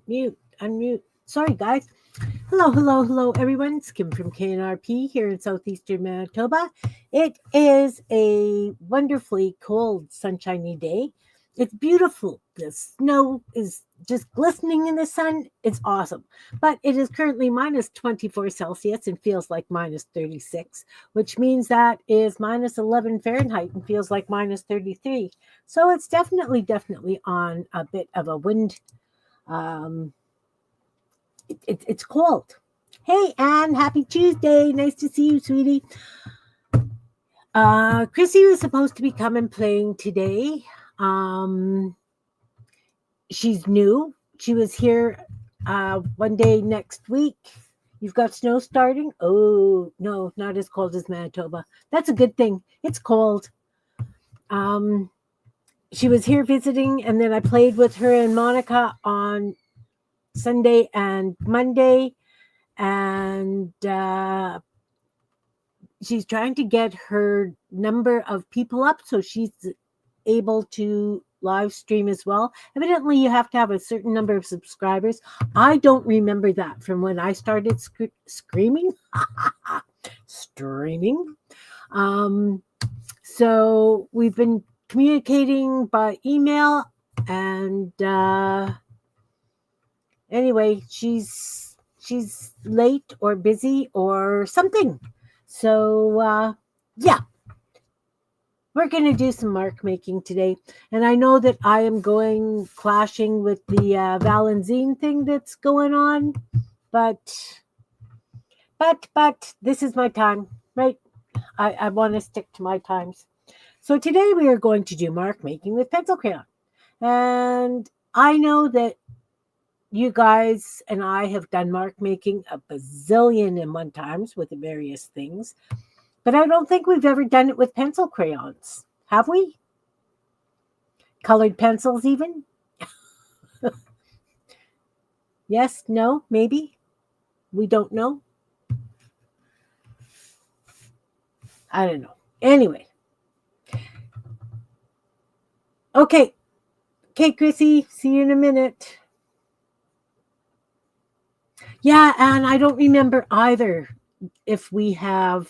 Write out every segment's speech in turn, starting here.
unmute. Sorry, guys. Hello, everyone. It's Kim from K&RP here in southeastern Manitoba. It is a wonderfully cold, sunshiny day. It's beautiful. The snow is just glistening in the sun. It's awesome. But it is currently minus 24 Celsius and feels like minus 36, which means that is minus 11 Fahrenheit and feels like minus 33. So it's definitely on a bit of a wind. Um, it's cold. Hey, Anne, happy Tuesday. Nice to see you, sweetie. Krisse was supposed to be coming playing today. She's new. She was here one day next week. You've got snow starting? Oh, no, not as cold as Manitoba. That's a good thing. It's cold. She was here visiting, and then I played with her and Monica on Sunday and Monday, and she's trying to get her number of people up so she's able to live stream as well. Evidently, you have to have a certain number of subscribers. I don't remember that from when I started streaming. So we've been communicating by email, and anyway, she's late or busy or something. So yeah, we're going to do some mark making today. And I know that I am clashing with the Valenzine thing that's going on, but this is my time, right? I want to stick to my times. So today we are going to do mark making with pencil crayon. And I know that you guys and I have done mark making a bazillion and one times with the various things, but I don't think we've ever done it with pencil crayons. Have we? Colored pencils even? Yes, no, maybe? We don't know? I don't know. Anyway. Okay, Krisse, see you in a minute. Yeah, and I don't remember either if we have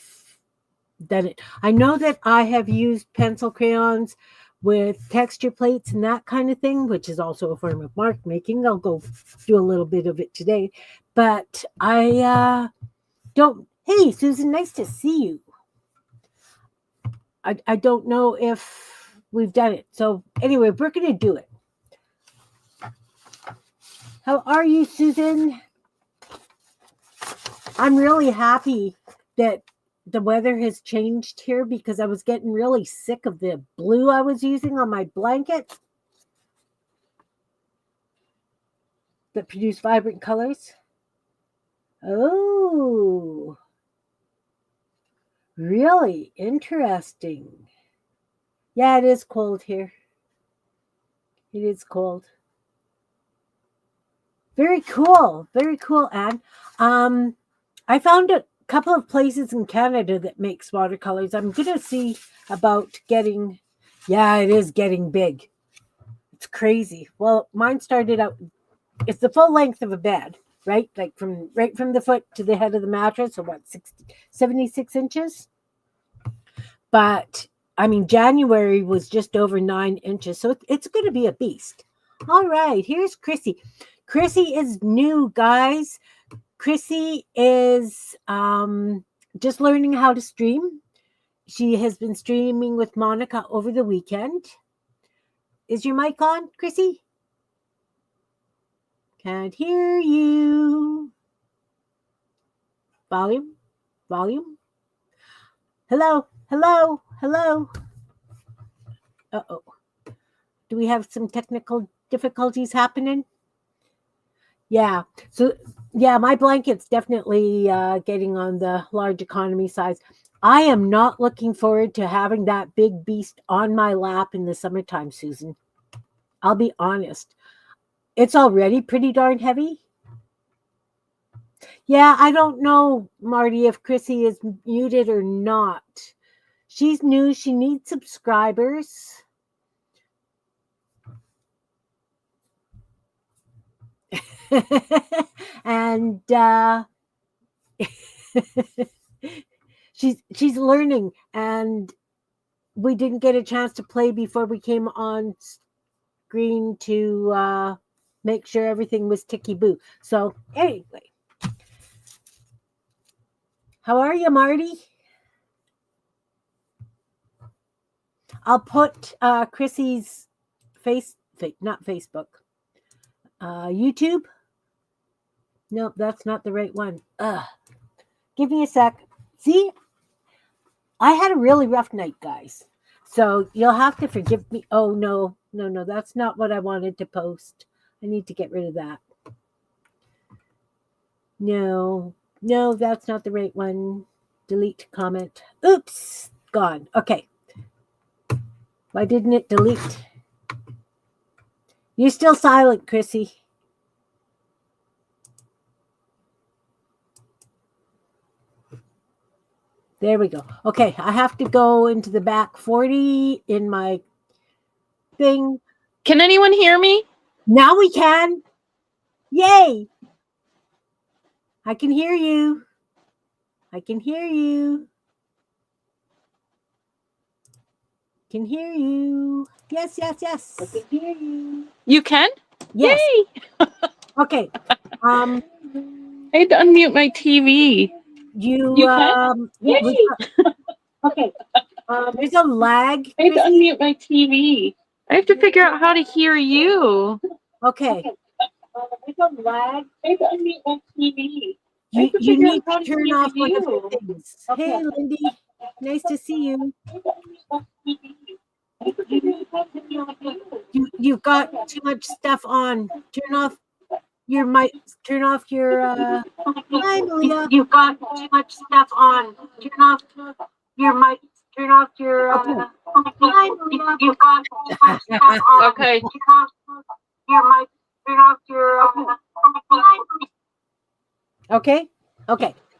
done it. I know that I have used pencil crayons with texture plates and that kind of thing, which is also a form of mark making. I'll go do a little bit of it today. But I don't. Hey, Susan, nice to see you. I don't know if we've done it. So anyway, we're going to do it. How are you, Susan? I'm really happy that the weather has changed here because I was getting really sick of the blue I was using on my blanket that produce vibrant colors. Oh, really interesting. Yeah, it is cold here. It is cold. Very cool, Anne. I found a couple of places in Canada that makes watercolors. I'm gonna see about getting. Yeah, it is getting big. It's crazy. Well, mine started out. It's the full length of a bed, right? Like from the foot to the head of the mattress, so what, 76 inches? But I mean, January was just over 9 inches, so it's going to be a beast. All right, here's Krisse. Krisse is new, guys. Krisse is just learning how to stream. She has been streaming with Monica over the weekend. Is your mic on, Krisse? Can't hear you. Volume. Hello. Uh-oh. Do we have some technical difficulties happening? Yeah. So, yeah, my blanket's definitely getting on the large economy size. I am not looking forward to having that big beast on my lap in the summertime, Susan. I'll be honest. It's already pretty darn heavy. Yeah, I don't know, Marty, if Krisse is muted or not. She's new. She needs subscribers. And she's learning, and we didn't get a chance to play before we came on screen to make sure everything was ticky boo. So anyway, how are you, Marty? I'll put Krisse's not Facebook, YouTube. Nope, that's not the right one. Give me a sec. See, I had a really rough night, guys. So you'll have to forgive me. Oh, no, that's not what I wanted to post. I need to get rid of that. No, that's not the right one. Delete comment. Oops, gone. Okay. Why didn't it delete? You're still silent, Krisse. There we go. Okay, I have to go into the back 40 in my thing. Can anyone hear me? Now we can. Yay! I can hear you. I can hear you. Can hear you. Yes. I can hear you. You can? Yes. Yay! Okay. I had to unmute my TV. You can? Yay! Okay. There's a lag. I had to unmute my TV. I have to figure out how to hear you. Okay. There's a lag. I have to unmute my TV. You need to turn off one of your things. Okay. Hey, Lindy. Nice to see you. You've got too much stuff on. Turn off your mic. Turn off your. Hi, Malia. You've got too much stuff on. Turn off your mic. Turn off your. Hi, Malia. You've got too much stuff on. Okay. Turn off your mic. Turn off your. Okay.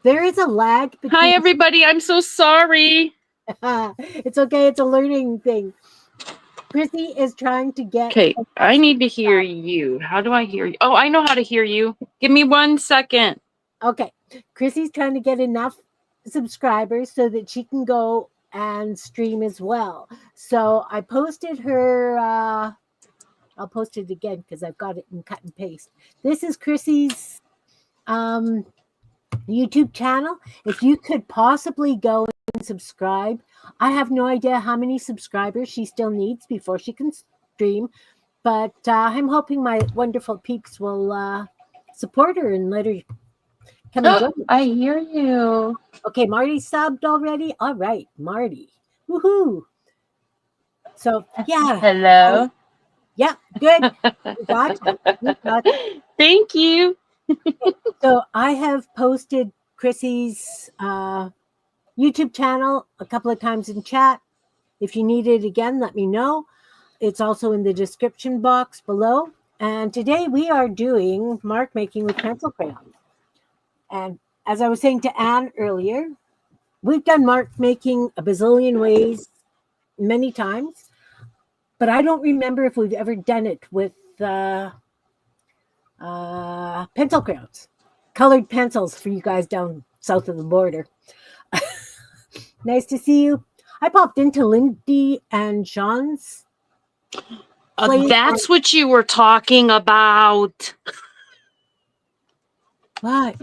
There is a lag. Hi, everybody. I'm so sorry. It's okay. It's a learning thing. Krisse is trying to get. Okay, I need to hear you. How do I hear you? Oh, I know how to hear you. Give me 1 second. Okay. Krisse's trying to get enough subscribers so that she can go and stream as well. So I posted her. I'll post it again because I've got it in cut and paste. This is Krisse's YouTube channel. If you could possibly go and subscribe. I have no idea how many subscribers she still needs before she can stream, but I'm hoping my wonderful peeps will support her and let her come and join. I hear you. Okay, Marty subbed already. All right, Marty. Woohoo! So yeah. Hello. Yeah, good. We got you. Thank you. So I have posted Krisse's YouTube channel a couple of times in chat. If you need it again, let me know. It's also in the description box below. And today we are doing mark making with pencil crayons. And as I was saying to Anne earlier, we've done mark making a bazillion ways many times, but I don't remember if we've ever done it with pencil crayons, colored pencils for you guys down south of the border. Nice to see you. I popped into Lindy and Sean's. That's what you were talking about. What?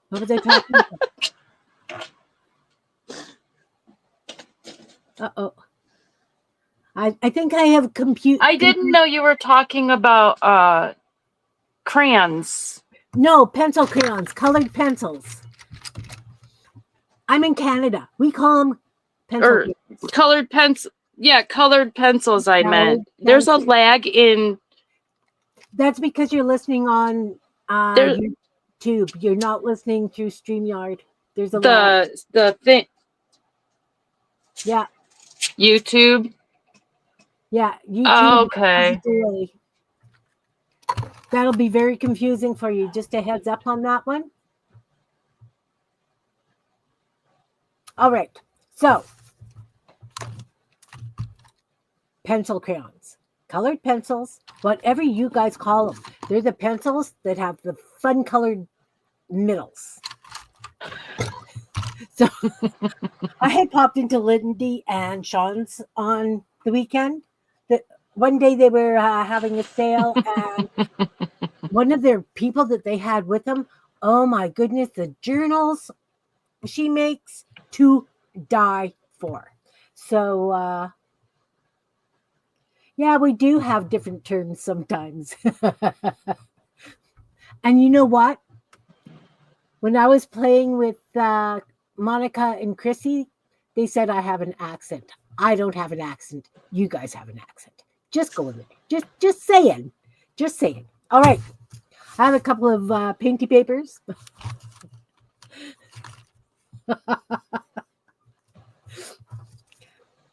What was I talking about? Uh-oh. I think I have I didn't know you were talking about crayons. No, pencil crayons, colored pencils. I'm in Canada. We call them pencil crayons. Colored pencil. Yeah, colored pencils, I meant. There's a lag in. That's because you're listening on YouTube. You're not listening through StreamYard. There's a lag. The thing. Yeah. YouTube. Yeah. YouTube. Oh, okay. That'll be very confusing for you. Just a heads up on that one. All right. So, pencil crayons. colored pencils, whatever you guys call them. They're the pencils that have the fun colored middles. So I had popped into Lindy and Sean's on the weekend. That one day they were having a sale, and one of their people that they had with them, oh my goodness, the journals she makes to die for. So yeah, we do have different terms sometimes. And you know what? When I was playing with Monica and Krisse, they said I have an accent. I don't have an accent. You guys have an accent. Just go with it. Just saying. Just saying. All right. I have a couple of painty papers.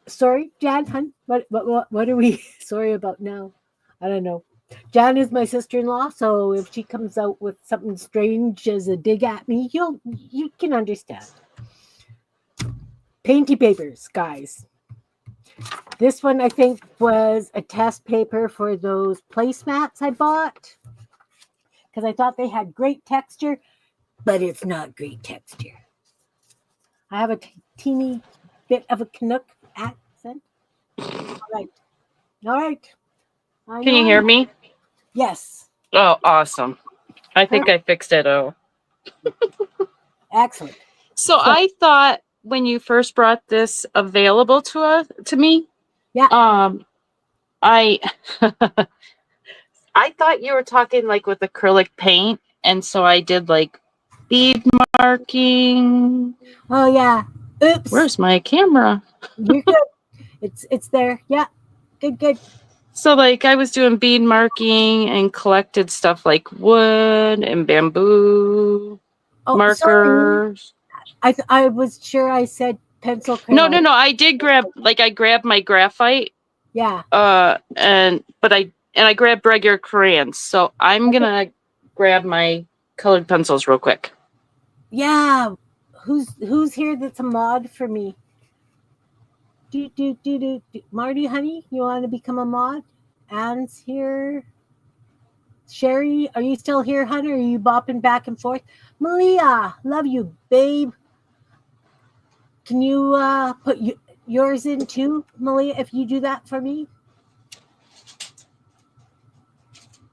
Sorry, Jan, hun. What are we sorry about now? I don't know. Jan is my sister-in-law, so if she comes out with something strange as a dig at me, you can understand. Painty papers, guys. This one I think was a test paper for those placemats I bought because I thought they had great texture, but it's not great texture. I have a teeny bit of a Canuck accent. All right. All right. Can you hear me? Yes. Oh, awesome. I think I fixed it. Oh. Excellent. So I thought when you first brought this available to me, yeah. I I thought you were talking like with acrylic paint, and so I did like bead marking. Oh yeah. Oops. Where's my camera? You're good. It's there. Yeah. Good. So like I was doing bead marking and collected stuff like wood and bamboo markers. Sorry. I was sure I said pencil crayon. No. I did I grabbed my graphite. Yeah. And I grabbed regular crayons. So I'm gonna grab my colored pencils real quick. Yeah. Who's here that's a mod for me? Do. Marty, honey, you want to become a mod? Anne's here. Sherry, are you still here, honey? Or are you bopping back and forth? Malia, love you, babe. Can you put yours in too, Malia, if you do that for me?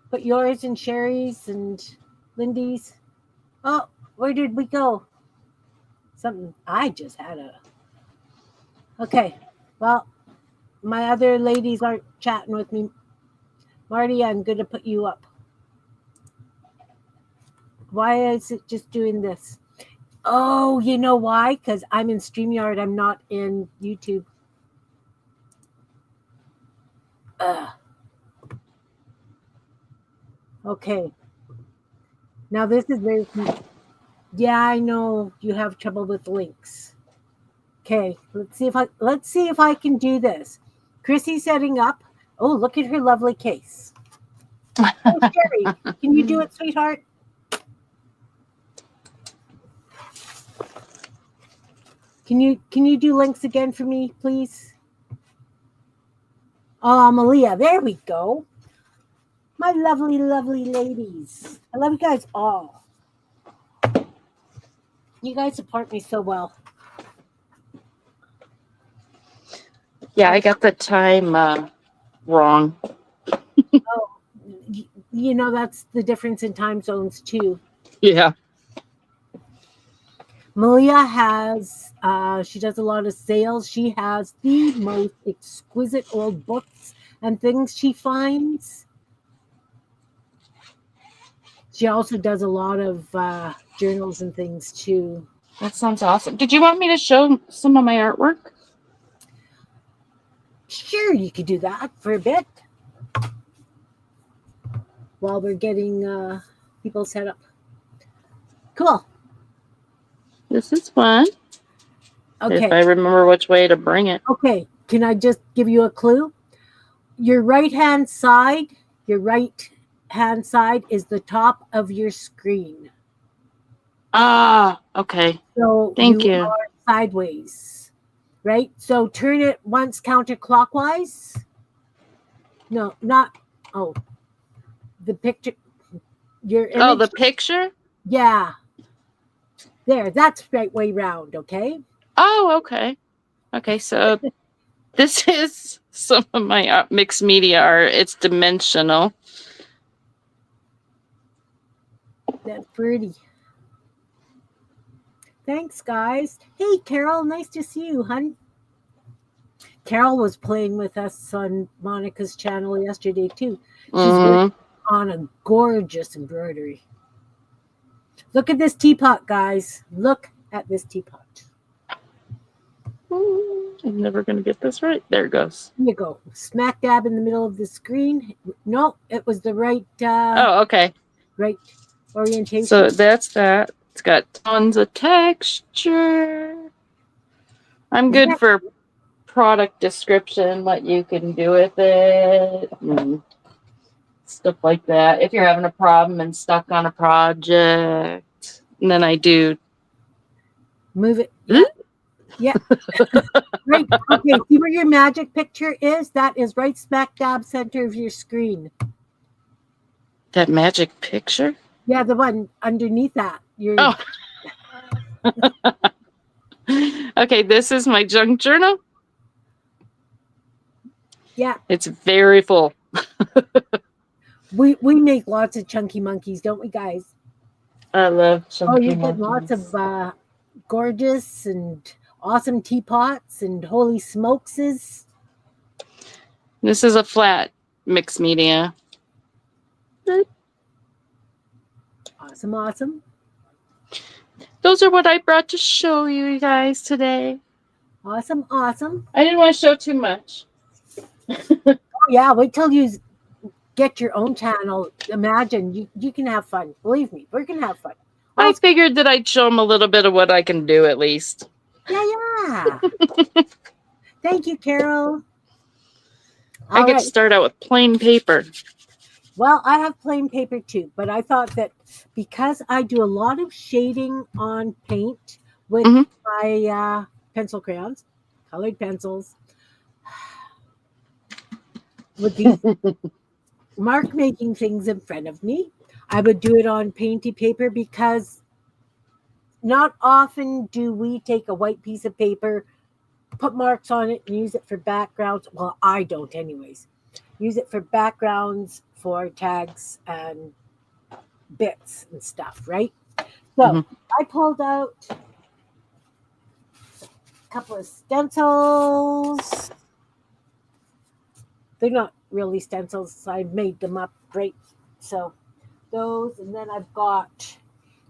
Put yours and Sherry's and Lindy's. Oh, where did we go? Something I just had a... Okay, well, my other ladies aren't chatting with me. Marty, I'm going to put you up. Why is it just doing this? Oh, you know why? Because I'm in StreamYard. I'm not in YouTube. Okay. Now this is very... Yeah, I know you have trouble with links. Okay, let's see if I can do this. Krisse setting up. Oh, look at her lovely case. Oh, Sherry, can you do it, sweetheart? Can you do links again for me, please? Oh, Malia, there we go. My lovely, lovely ladies. I love you guys all. You guys support me so well. Yeah, I got the time wrong. Oh, you know, that's the difference in time zones too. Yeah. Malia has, she does a lot of sales. She has the most exquisite old books and things she finds. She also does a lot of journals and things too. That sounds awesome. Did you want me to show some of my artwork? Sure, you could do that for a bit while we're getting people set up. Cool. This is fun. Okay. If I remember which way to bring it. Okay. Can I just give you a clue? Your right-hand side is the top of your screen. Ah, okay. So Thank you. Are sideways, right? So turn it once counterclockwise. No, not. Oh, the picture. Your image. Oh, the picture? Yeah. There, that's right way round, okay? Oh, okay. Okay, so this is some of my mixed media art. It's dimensional. That's pretty. Thanks, guys. Hey, Carol, nice to see you, hun. Carol was playing with us on Monica's channel yesterday, too. She's working on a gorgeous embroidery. Look at this teapot, guys. Look at this teapot. I'm never going to get this right. There it goes. Here you go. Smack dab in the middle of the screen. No, it was the right... oh, okay. Right orientation. So that's that. It's got tons of texture. I'm good for product description, what you can do with it, and stuff like that. If you're having a problem and stuck on a project, and then I do... Move it. Yeah. Yeah. Right. Okay. See where your magic picture is? That is right smack dab center of your screen. That magic picture? Yeah, the one underneath that. Oh. Okay, this is my junk journal. Yeah. It's very full. we make lots of chunky monkeys, don't we, guys? I love chunky you monkeys. get lots of gorgeous and awesome teapots and holy smokeses. This is a flat mixed media. Awesome, awesome. Those are what I brought to show you guys today. Awesome, awesome. I didn't want to show too much. Oh, yeah, wait till you get your own channel. Imagine, you can have fun. Believe me, we're going to have fun. I figured that I'd show them a little bit of what I can do at least. Yeah. Thank you, Carol. I get to start out with plain paper. Well, I have plain paper too, but I thought that because I do a lot of shading on paint with my pencil crayons, colored pencils, with these mark making things in front of me, I would do it on Painty Paper because not often do we take a white piece of paper, put marks on it, and use it for backgrounds. Well, I don't anyways. Use it for backgrounds, for tags, and bits and stuff, right? So I pulled out a couple of stencils. They're not really stencils. I made them up, right? So those, and then I've got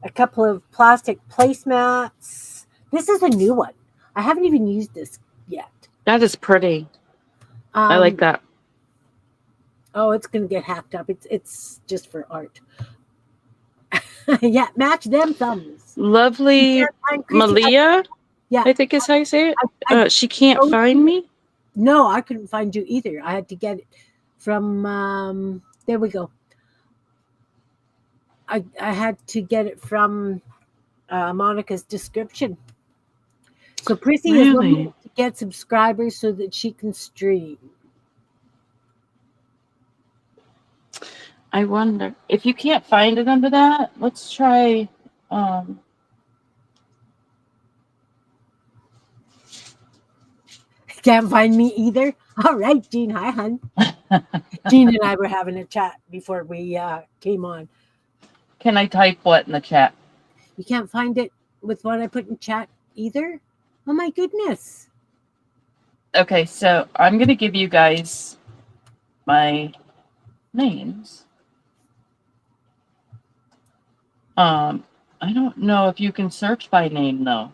a couple of plastic placemats. This is a new one. I haven't even used this yet. That is pretty. I like that. Oh, it's going to get hacked up. It's just for art. Yeah, match them thumbs. Lovely Malia, yeah, I think is how you say it. She can't find me. No, I couldn't find you either. I had to get it from, there we go. I had to get it from Monica's description. So Krisse is looking to get subscribers so that she can stream. I wonder if you can't find it under that. Let's try. Can't find me either. All right, Jean. Hi, hun. Jean and I were having a chat before we came on. Can I type what in the chat? You can't find it with what I put in chat either? Oh, my goodness. Okay, so I'm going to give you guys my names. I don't know if you can search by name, though.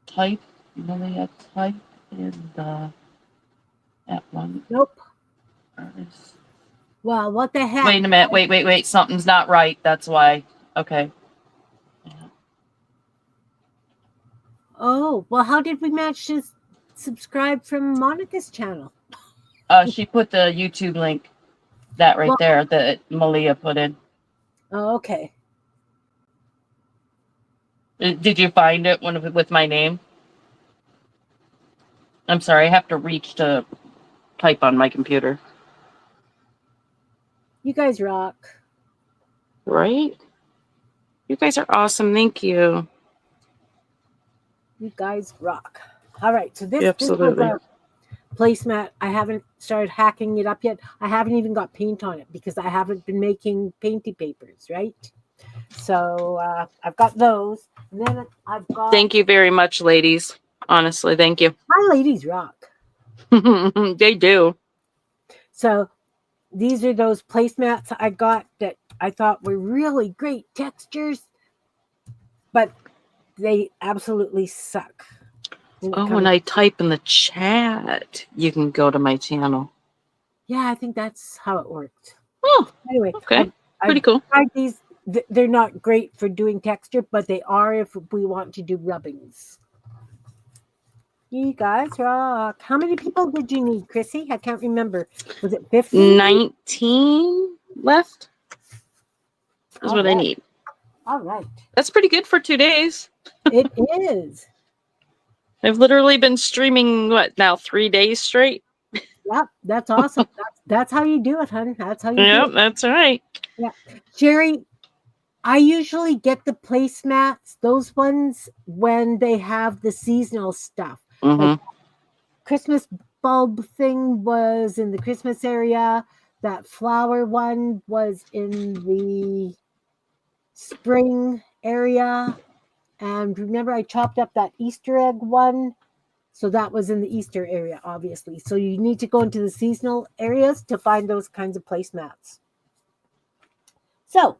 Type, Malia, type in that one. Nope. Well, what the heck? Wait a minute. Wait. Something's not right. That's why. Okay. Yeah. Oh, well, how did we manage to subscribe from Monica's channel? She put the YouTube link, that right there, that Malia put in. Oh, okay. Did you find it with my name? I'm sorry, I have to reach to type on my computer. You guys rock. Right? You guys are awesome. Thank you. You guys rock. All right, so this Absolutely. was a placemat. I haven't started hacking it up yet. I haven't even got paint on it because I haven't been making painty papers, right? So I've got those. And then I've got... Thank you very much, ladies. Honestly, thank you. My ladies rock. They do. So these are those placemats I got that I thought were really great textures, but they absolutely suck. Oh, when I type in the chat, you can go to my channel. Yeah, I think that's how it worked. Oh, anyway, okay. Pretty cool. Tried these. They're not great for doing texture, but they are if we want to do rubbings. You guys rock. How many people did you need, Krisse? I can't remember. Was it 15? 19 left is what I need. All right. That's pretty good for 2 days. It is. I've literally been streaming, what, now 3 days straight? Yep, that's awesome. That's how you do it, hon. That's how you do it. Yep, that's right. Yeah. Jerry, I usually get the placemats, those ones, when they have the seasonal stuff. Like Christmas bulb thing was in the Christmas area. That flower one was in the spring area. And remember, I chopped up that Easter egg one. So that was in the Easter area, obviously. So you need to go into the seasonal areas to find those kinds of placemats. So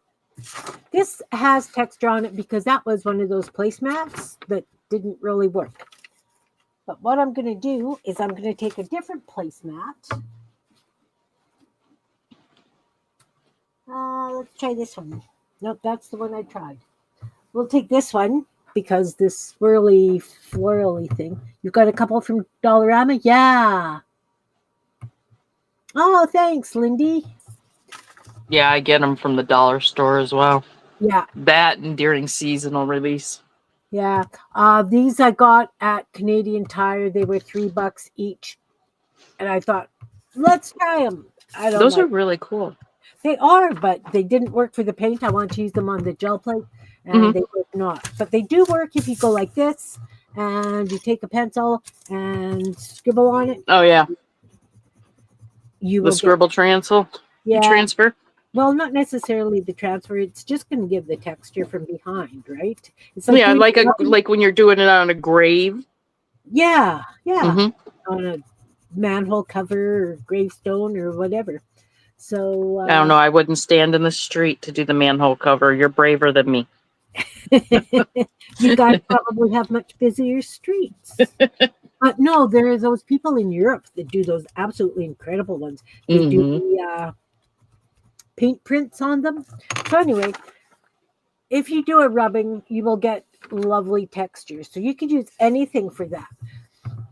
this has texture on it because that was one of those placemats that didn't really work. But what I'm going to do is I'm going to take a different placemat. Let's try this one. Nope, that's the one I tried. We'll take this one because this swirly, florally thing. You've got a couple from Dollarama? Yeah. Oh, thanks, Lindy. Yeah, I get them from the dollar store as well. Yeah. That and during seasonal release. Yeah. These I got at Canadian Tire. They were $3 each. And I thought, let's try them. Those are really cool. They are, but they didn't work for the paint. I want to use them on the gel plate, and they work not. But they do work if you go like this, and you take a pencil and scribble on it. Oh, yeah. You the scribble transfer? Yeah. Transfer? Well, not necessarily the transfer. It's just going to give the texture from behind, right? It's like like when you're doing it on a grave. Yeah, yeah. On a manhole cover or gravestone or whatever. So I don't know. I wouldn't stand in the street to do the manhole cover. You're braver than me. You guys probably have much busier streets. But no, there are those people in Europe that do those absolutely incredible ones. They do the paint prints on them. So anyway, if you do a rubbing, you will get lovely textures. So you could use anything for that.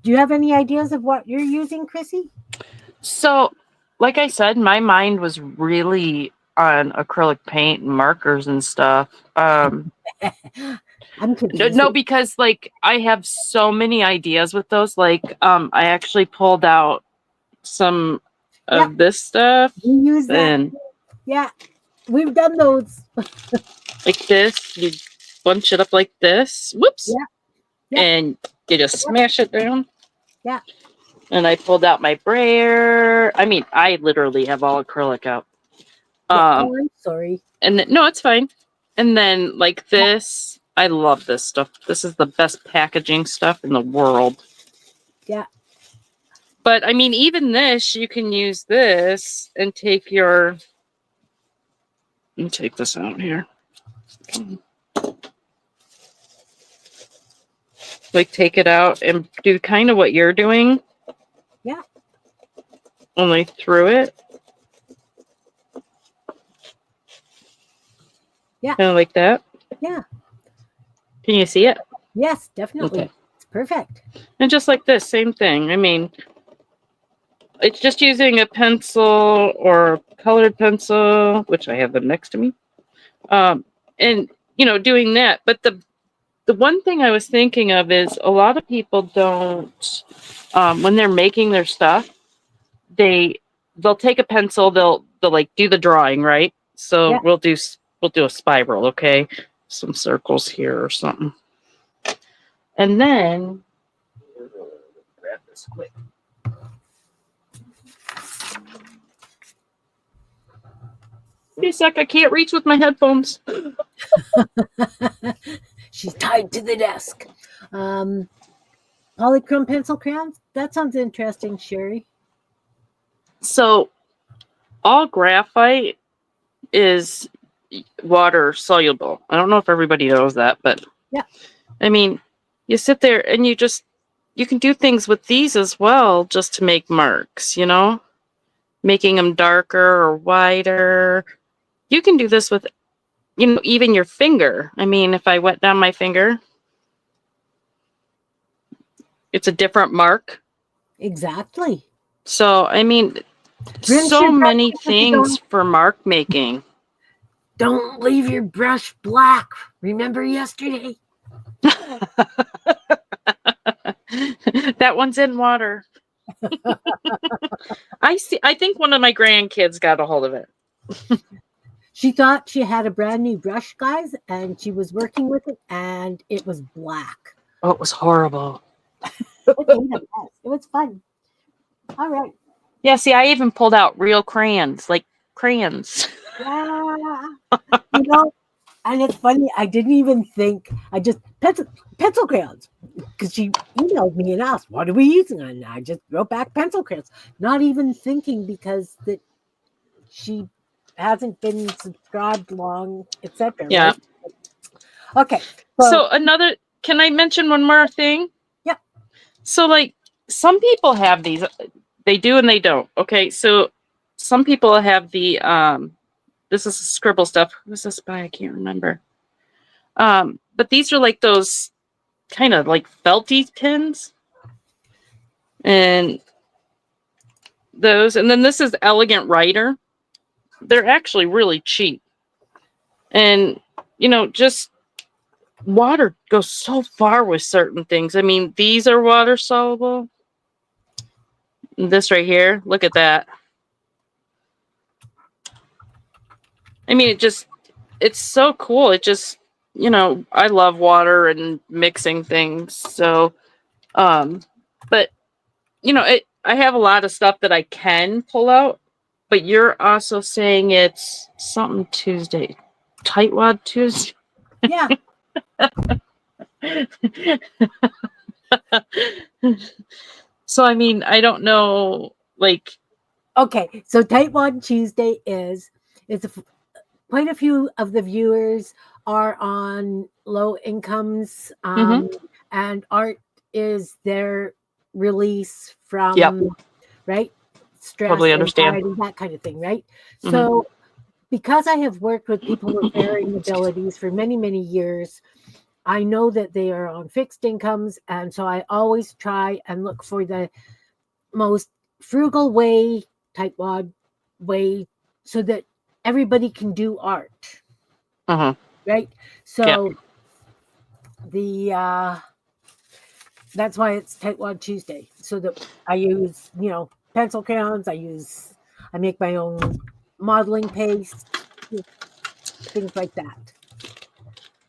Do you have any ideas of what you're using, Krisse? So, like I said, my mind was really on acrylic paint and markers and stuff. I'm confused. No, because like I have so many ideas with those. Like, I actually pulled out some of this stuff. You use that. And yeah, we've done those. Like this, you bunch it up like this. Whoops. Yeah. And you just smash it down. Yeah. And I pulled out my brayer. I mean, I literally have all acrylic out. I'm sorry. And then, no, it's fine. And then like this, I love this stuff. This is the best packaging stuff in the world. Yeah. But I mean, even this, you can use this and take your. Let me take this out here. Like take it out and do kind of what you're doing. Yeah. Only through it. Yeah. Kind of like that. Yeah. Can you see it? Yes, definitely. Okay. It's perfect. And just like this, same thing. I mean, it's just using a pencil or colored pencil, which I have them next to me. And, you know, doing that. But the the one thing I was thinking of is a lot of people don't, when they're making their stuff, they'll take a pencil, they'll like do the drawing, right? So Yeah. we'll do a spiral, okay? Some circles here or something. And then grab this quick. Wait a sec, I can't reach with my headphones. She's tied to the desk. Polychrome pencil crayons. That sounds interesting, Sherry. So all graphite is water soluble. I don't know if everybody knows that, but yeah. I mean, you sit there and you can do things with these as well just to make marks, you know? Making them darker or wider. You can do this with, you know, even your finger. I mean, if I wet down my finger, it's a different mark. Exactly. So, I mean, so many things for mark making. Don't leave your brush black. Remember yesterday? That one's in water. I think one of my grandkids got a hold of it. She thought she had a brand new brush, guys, and she was working with it, and it was black. Oh, it was horrible. It was fun. All right. Yeah, see, I even pulled out real crayons, like crayons. Yeah. You know, and it's funny, I didn't even think, I just, pencil crayons, because she emailed me and asked, what are we using? And I just wrote back pencil crayons, not even thinking because that she hasn't been subscribed long, etc. Yeah. Right? Okay. So can I mention one more thing? Yeah. So like some people have these, they do and they don't. Okay. So some people have the, this is scribble stuff. Who's this by? I can't remember. But these are like those kind of like felty pins. And those, and then this is Elegant Writer. They're actually really cheap. And, you know, just water goes so far with certain things. I mean, these are water soluble. This right here, look at that. I mean, it's so cool. It just, you know, I love water and mixing things. So, but, you know, I have a lot of stuff that I can pull out, but you're also saying it's something Tuesday. Tightwad Tuesday? Yeah. So, I mean, I don't know, like. Okay, so Tightwad Tuesday quite a few of the viewers are on low incomes, and art is their release from, right? Stress, totally understand. anxiety, that kind of thing, right? So because I have worked with people with varying abilities for many, many years, I know that they are on fixed incomes. And so I always try and look for the most frugal way, tightwad way, so that everybody can do art. Right? So that's why it's Tightwad Tuesday. So that I use, you know, pencil crayons, I make my own modeling paste, things like that.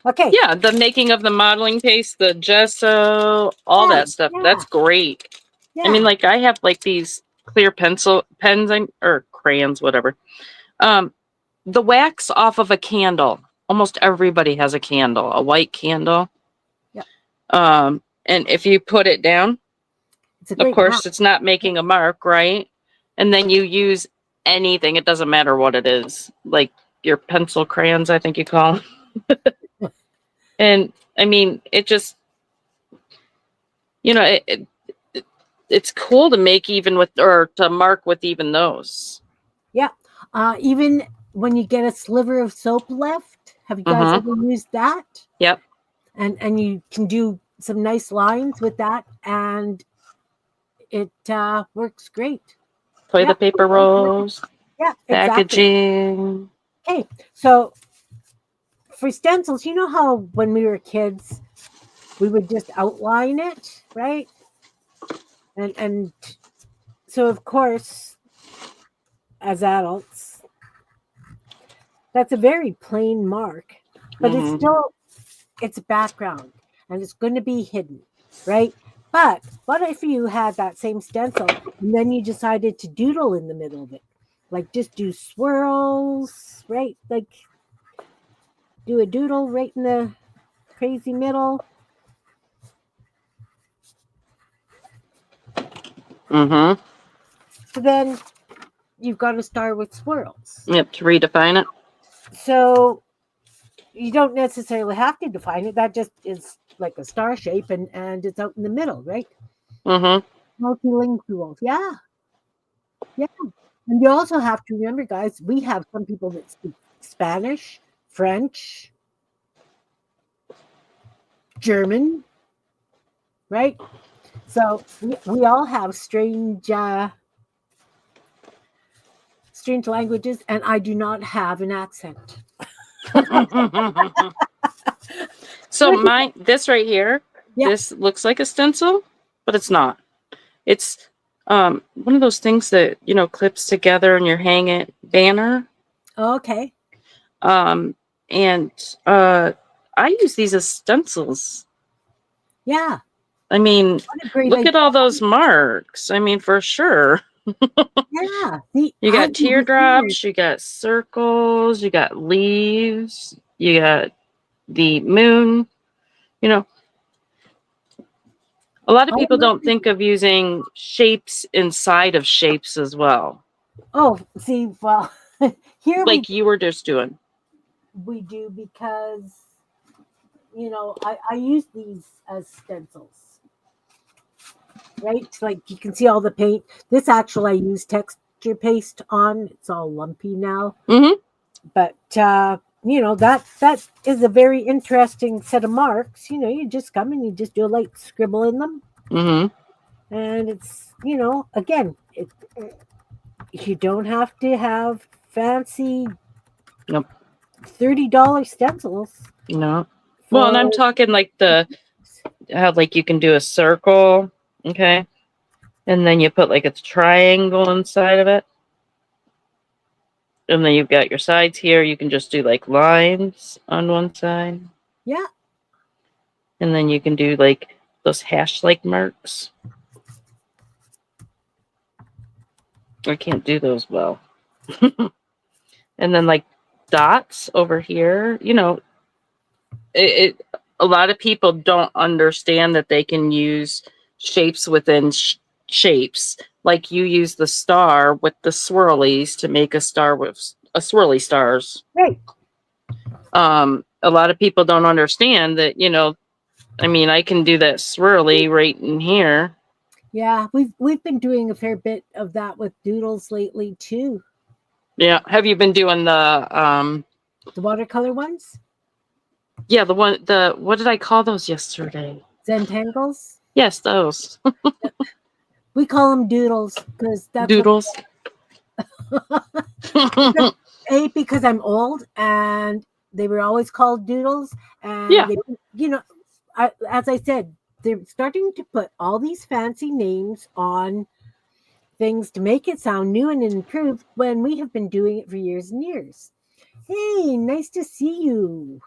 Okay. Yeah, the making of the modeling paste, the gesso, all that stuff. Yeah. That's great. Yeah. I mean, like I have like these clear pens or crayons, whatever. The wax off of a candle. Almost everybody has a candle, a white candle. Yeah. And if you put it down, of course, it's not making a mark, right? And then you use anything. It doesn't matter what it is. Like your pencil crayons, I think you call them. And I mean, it just, you know, it's cool to make even with, or to mark with even those. Yeah. Even when you get a sliver of soap left, have you guys ever used that? Yep. And you can do some nice lines with that, and it works great. Toilet paper rolls. Yeah, packaging. Okay, so for stencils, you know how when we were kids, we would just outline it, right? And so of course, as adults, that's a very plain mark, but it's Mhm. still it's background and it's going to be hidden, right? But what if you had that same stencil and then you decided to doodle in the middle of it? Like just do swirls, right? Like do a doodle right in the crazy middle. Mhm. So then you've got to start with swirls. Yep. To redefine it. So you don't necessarily have to define it. That just is like a star shape and it's out in the middle, right? Mhm. Multilingual. Yeah. Yeah. And you also have to remember, guys, we have some people that speak Spanish, French, German, right? So we all have strange languages, and I do not have an accent. So this right here, Yeah. this looks like a stencil, but it's not. It's one of those things that clips together and you're hanging banner. Okay. Um, and I use these as stencils. Yeah. I mean, What a great look idea. at all those marks. I mean, for sure. Yeah. See, You I got do this here. teardrops, you got circles, you got leaves, you got the moon. You know, a lot of Oh, people don't think of using shapes inside of shapes as well, oh, see, well, here like you were just doing. we do because I use these as stencils, right? Like you can see all the paint. This actually I use texture paste on. It's all lumpy now, Mm-hmm. but that is a very interesting set of marks. You just come and you just do a light scribble in them, Mm-hmm. and it's again, you don't have to have fancy Nope. $30 stencils No. Well, and for I'm talking like how like you can do a circle, okay, and then you put like a triangle inside of it, and then you've got your sides here. You can just do like lines on one side, yeah. and then you can do like those hash like marks. I can't do those well. And then like dots over here. It a lot of people don't understand that they can use shapes within shapes. Like you use the star with the swirlies to make a star with a swirly stars. Right. A lot of people don't understand that. I mean, I can do that swirly right in here. Yeah, we've been doing a fair bit of that with doodles lately too. Yeah. Have you been doing The watercolor ones, yeah, what did I call those yesterday? Zentangles. Yes, those. We call them doodles because that's what. Doodles. Because I'm old and they were always called doodles, and Yeah. as I said, they're starting to put all these fancy names on things to make it sound new and improved when we have been doing it for years and years. Hey, nice to see you.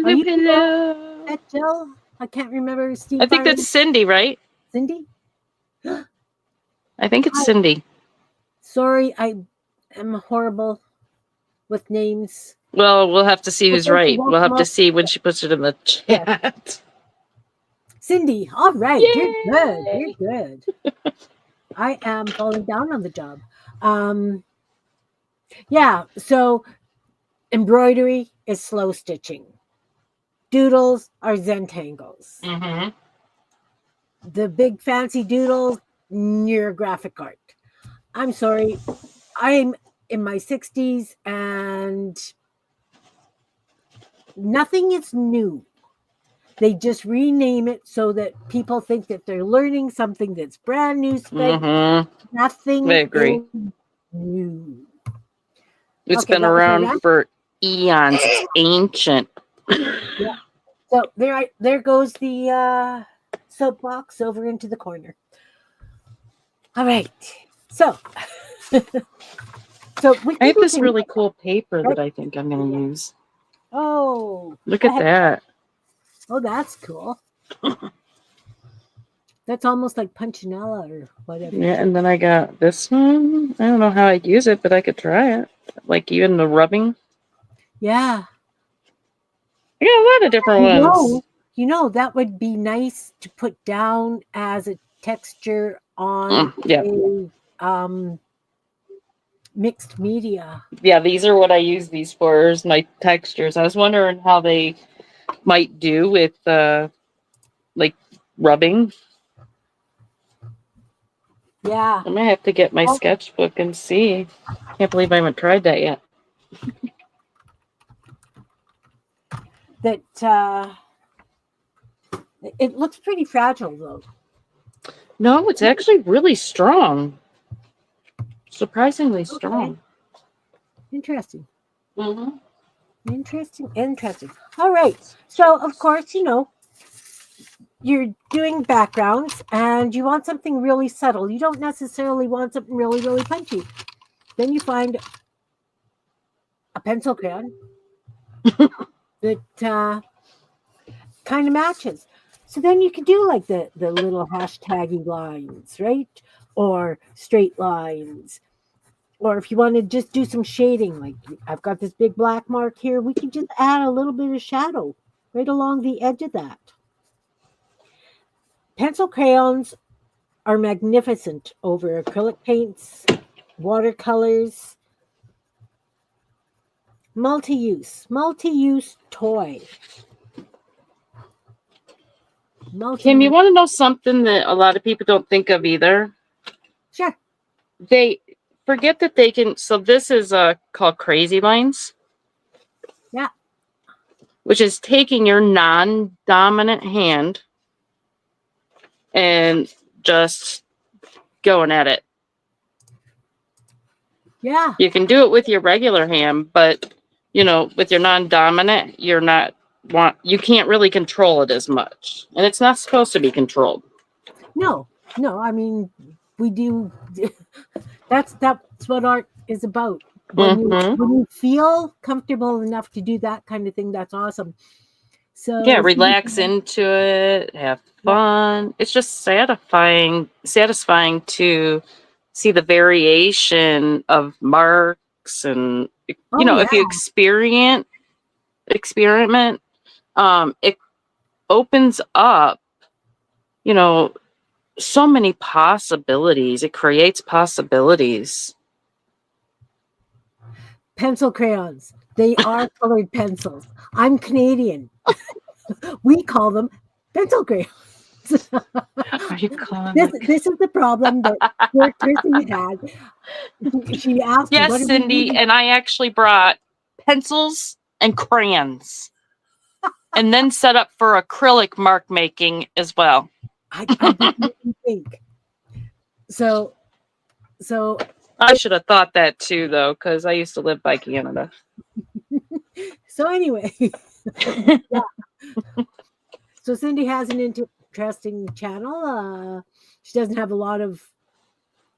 Are you Hello. at Jill? I can't remember I Steve think that's Byron. Cindy, right? Cindy? I think it's Hi. Cindy. Sorry, I am horrible with names. Well, we'll have to see Well, who's thank you. right. We'll Welcome have to up. see when she puts it in the Yeah. chat. Cindy, all right. You're good. Yay! You're good. I am falling down on the job. Yeah, so embroidery is slow stitching. Doodles are Zentangles. Mm-hmm. The big fancy doodles, near graphic art. I'm sorry, I'm in my 60s and nothing is new. They just rename it so that people think that they're learning something that's brand new. Mm-hmm. Nothing I agree. is new. It's Okay, been that was my around rant. for eons. It's ancient. Yeah. So there goes the soapbox over into the corner. All right. So so we I can have do this things really cool paper right. that I think I'm going to use. Oh, Look go at ahead. that. Oh, that's cool. That's almost like Punchinella or whatever. Yeah, and then I got this one. I don't know how I'd use it, but I could try it. Like even the rubbing. Yeah. I got a lot of different ones. You know, that would be nice to put down as a texture on Yeah. a mixed media. Yeah, these are what I use these for, is my textures. I was wondering how they might do with like rubbing. Yeah. I might have to get my Oh, sketchbook and see. Can't believe I haven't tried that yet. that it looks pretty fragile though. No, it's actually really strong. Surprisingly strong. Okay. Interesting. Mm-hmm. Interesting. All right. So, of course, you know, you're doing backgrounds and you want something really subtle. You don't necessarily want something really, really punchy. Then you find a pencil crayon that kind of matches. So then you can do like the little hashtaggy lines, right? Or straight lines. Or if you want to just do some shading, like I've got this big black mark here, we can just add a little bit of shadow right along the edge of that. Pencil crayons are magnificent over acrylic paints, watercolors, multi-use toy. Kim, you Multi want to know something that a lot of people don't think of either? Sure. They forget that they can. So this is called crazy lines. Yeah. Which is taking your non-dominant hand and just going at it. Yeah. You can do it with your regular hand, but you know, with your non-dominant, you can't really control it as much. And it's not supposed to be controlled. No. I mean, we do. That's what art is about. Mm-hmm. When you feel comfortable enough to do that kind of thing, that's awesome. Yeah, So relax into it, have yeah. fun. It's just satisfying to see the variation of marks, and you Oh know, yeah. if you experiment, it opens up, you know, so many possibilities. It creates possibilities. Pencil crayons. They are colored pencils. I'm Canadian. We call them pencil crayons. Are you calling this me? this is the problem that poor Krisse had. She asked me, Yes, "What are we Cindy, using?" and I actually brought pencils and crayons, and then set up for acrylic mark making as well. I didn't even think. So so I should have thought that too, though, because I used to live by Canada. so anyway. Yeah. So Cindy has an interesting channel. She doesn't have a lot of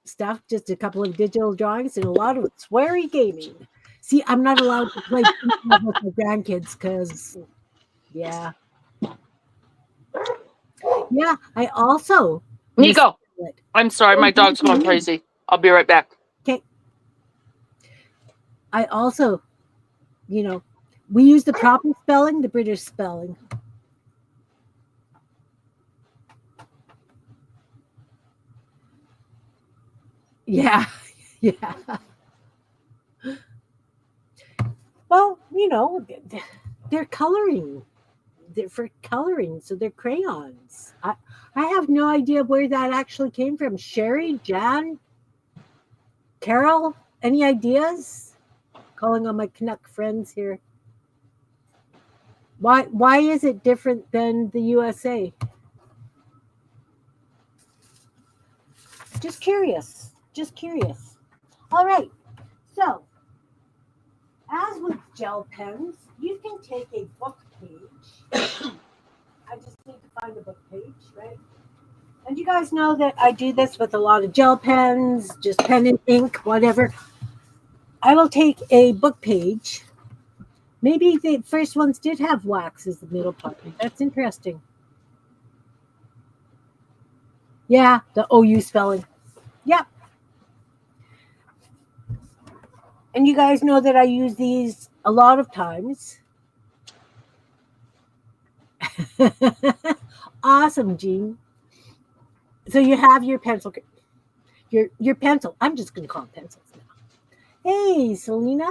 stuff, just a couple of digital drawings and a lot of sweary gaming. See, I'm not allowed to play with my grandkids because, yeah. I also Nico, misspell it. I'm sorry, Oh, my don't dog's you going worry. crazy. I'll be right back. Okay. I also, you know, we use the proper spelling, the British spelling. Yeah. Yeah. Well, you know, they're coloring. They're for coloring, so they're crayons. I have no idea where that actually came from. Sherry, Jan, Carol, any ideas? Calling on my Canuck friends here. Why is it different than the USA? Just curious. All right. So As with gel pens, you can take a book page. I just need to find a book page, right? And you guys know that I do this with a lot of gel pens, just pen and ink, whatever. I will take a book page. Maybe the first ones did have wax as the middle part. That's interesting. Yeah, the OU spelling. Yep. And you guys know that I use these a lot of times. Awesome, Jean. So you have your pencil, your pencil. I'm just going to call them pencils now. Hey, Selena.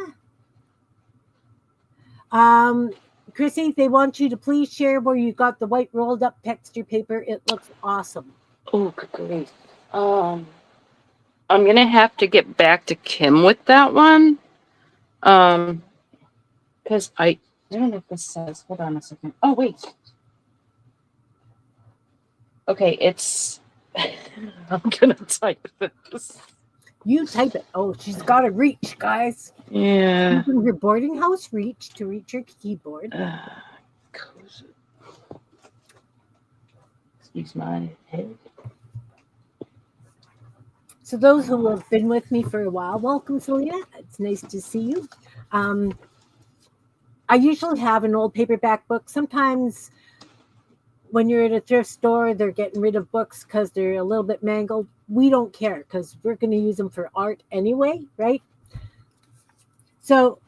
Krisse, they want you to please share where you got the white rolled up texture paper. It looks awesome. Oh, good grief. I'm gonna have to get back to Kim with that one. Because I don't know if this says. Hold on a second. Oh wait. Okay, it's. I'm gonna type this. You type it. Oh, she's got to reach, guys. Yeah. Using her boarding house reach to reach her keyboard. Excuse my head. So those who have been with me for a while, welcome, Selena. It's nice to see you. I usually have an old paperback book. Sometimes when you're at a thrift store, they're getting rid of books because they're a little bit mangled. We don't care because we're going to use them for art anyway, right? So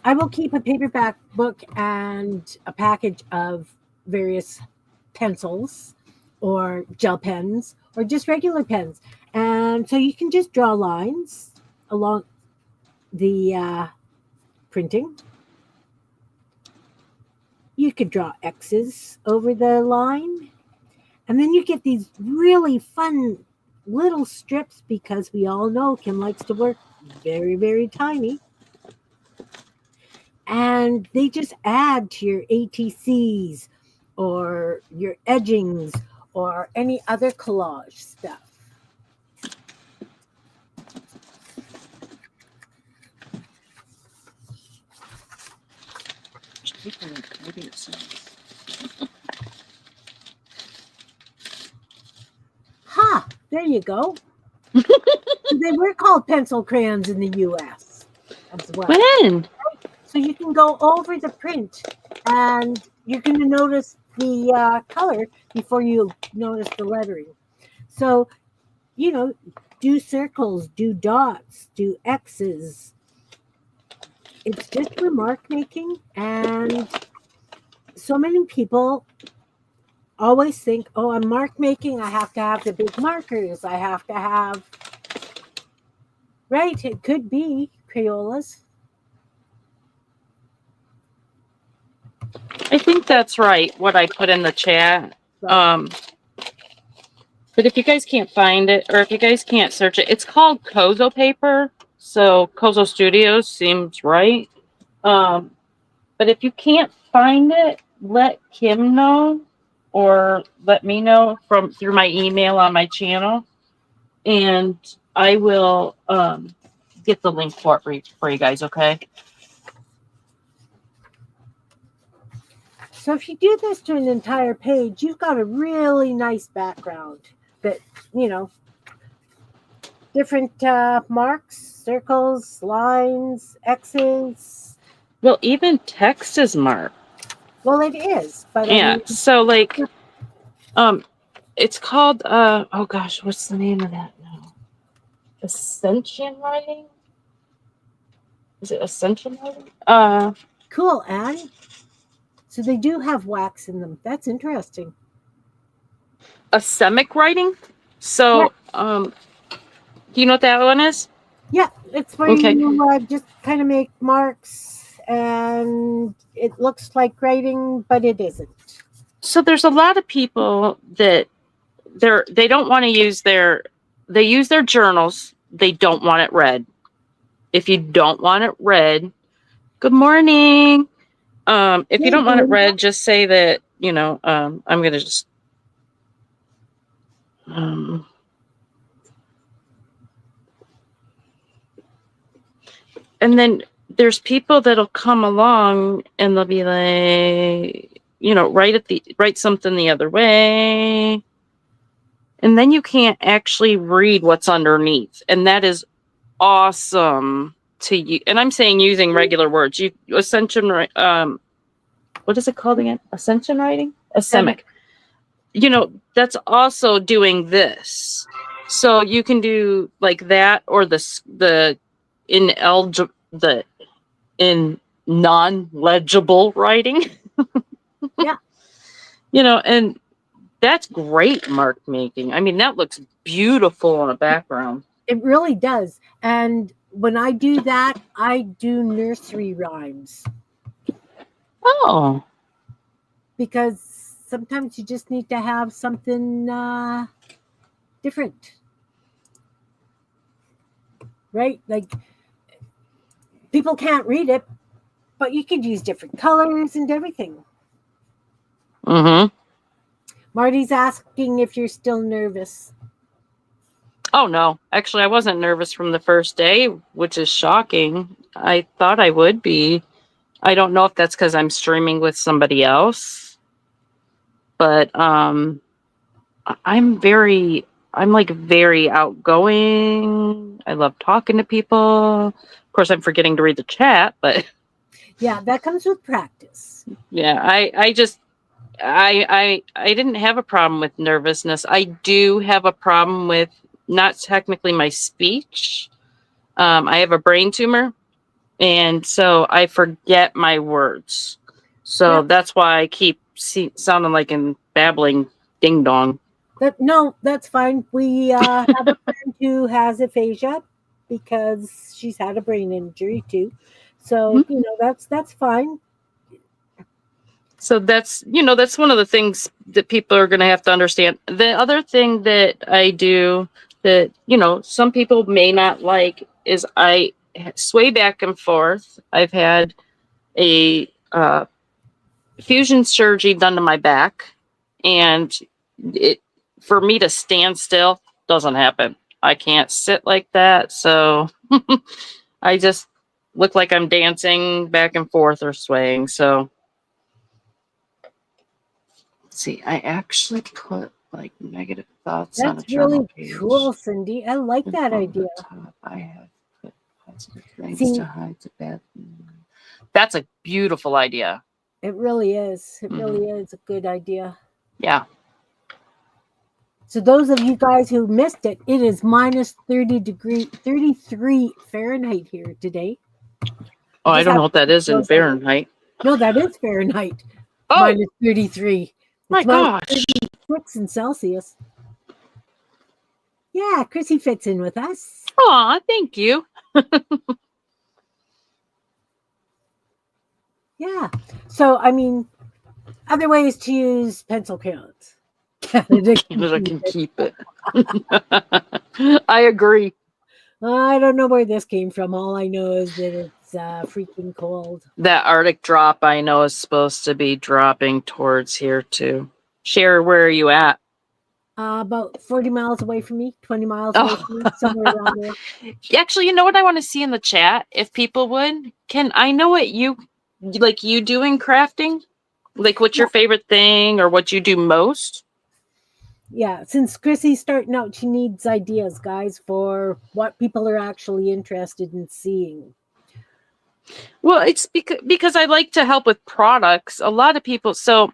I will keep a paperback book and a package of various pencils or gel pens or just regular pens. And so you can just draw lines along the printing. You could draw X's over the line. And then you get these really fun little strips because we all know Kim likes to work very, very tiny. And they just add to your ATCs or your edgings or any other collage stuff. Ha! There you go. They were called pencil crayons in the U.S. as well. When? So you can go over the print and you're going to notice the color before you notice the lettering. So, you know, do circles, do dots, do X's. It's just for mark making. And so many people always think, oh, I'm mark making. I have to have the big markers. I have to have, right? It could be Crayolas. I think that's right, what I put in the chat. Right. But if you guys can't find it, or if you guys can't search it, it's called Kozo Paper. So Kozo Studios seems right. But if you can't find it, let Kim know, or let me know through my email on my channel, and I will get the link for it for you guys. Okay. So if you do this to an entire page, you've got a really nice background that, you know, different marks, circles, lines, X's. Well, even text is marked. Well, it is, but Yeah. I mean, So like, it's called oh gosh, what's the name of that now? Ascension writing? Is it ascension writing? cool, Anne. So they do have wax in them. That's interesting. Asemic writing. So do you know what that one is? Yeah, it's where Okay. you just kind of make marks and it looks like writing, but it isn't. So there's a lot of people that they don't want to use they use their journals. They don't want it read. If you don't want it read, good morning. If you don't want it read, just say that, you know, I'm gonna just and then there's people that'll come along and they'll be like, write something the other way. And then you can't actually read what's underneath. And that is awesome to you. And I'm saying using regular words. Ascension, what is it called again? Ascension writing? Asemic. That's also doing this. So you can do like that, or the in non-legible writing. Yeah. And that's great mark making. I mean, that looks beautiful on a background. It really does. And when I do that, I do nursery rhymes. Oh. Because sometimes you just need to have something different. Right? Like, people can't read it, but you could use different colors and everything. Mm-hmm. Marty's asking if you're still nervous. Oh, no. Actually, I wasn't nervous from the first day, which is shocking. I thought I would be. I don't know if that's because I'm streaming with somebody else. But I'm very outgoing. I love talking to people. Of course, I'm forgetting to read the chat, but... Yeah, that comes with practice. Yeah, I didn't have a problem with nervousness. I do have a problem with not technically my speech. I have a brain tumor, and so I forget my words. So that's why I keep sounding like I'm babbling ding dong. No, that's fine. We have a friend who has aphasia because she's had a brain injury too. So, that's fine. So that's one of the things that people are going to have to understand. The other thing that I do that, some people may not like is I sway back and forth. I've had a fusion surgery done to my back, and for me to stand still doesn't happen. I can't sit like that. So I just look like I'm dancing back and forth or swaying. So see, I actually put like negative thoughts on a journal page. That's really cool, Cindy. I like that idea. I have put positive things to hide the bad. That's a beautiful idea. It really is. It really is a good idea. Yeah. So those of you guys who missed it, it is minus 33 Fahrenheit here today. Oh, I don't know what that is in Fahrenheit. No, that is Fahrenheit. Oh, minus 33. My gosh. 36 in Celsius. Yeah, Krisse fits in with us. Aw, thank you. Yeah. So, I mean, other ways to use pencil crayons. Canada can keep it. I agree. I don't know where this came from. All I know is that it's freaking cold. That Arctic drop I know is supposed to be dropping towards here too. Cher, where are you at? About 40 miles away from me, 20 miles away from me, somewhere around there. Actually, you know what I want to see in the chat? If people would, I know what you doing crafting? Like, what's your favorite thing or what you do most? Yeah, since Krisse's starting out, she needs ideas, guys, for what people are actually interested in seeing. Well, it's because I like to help with products. A lot of people, so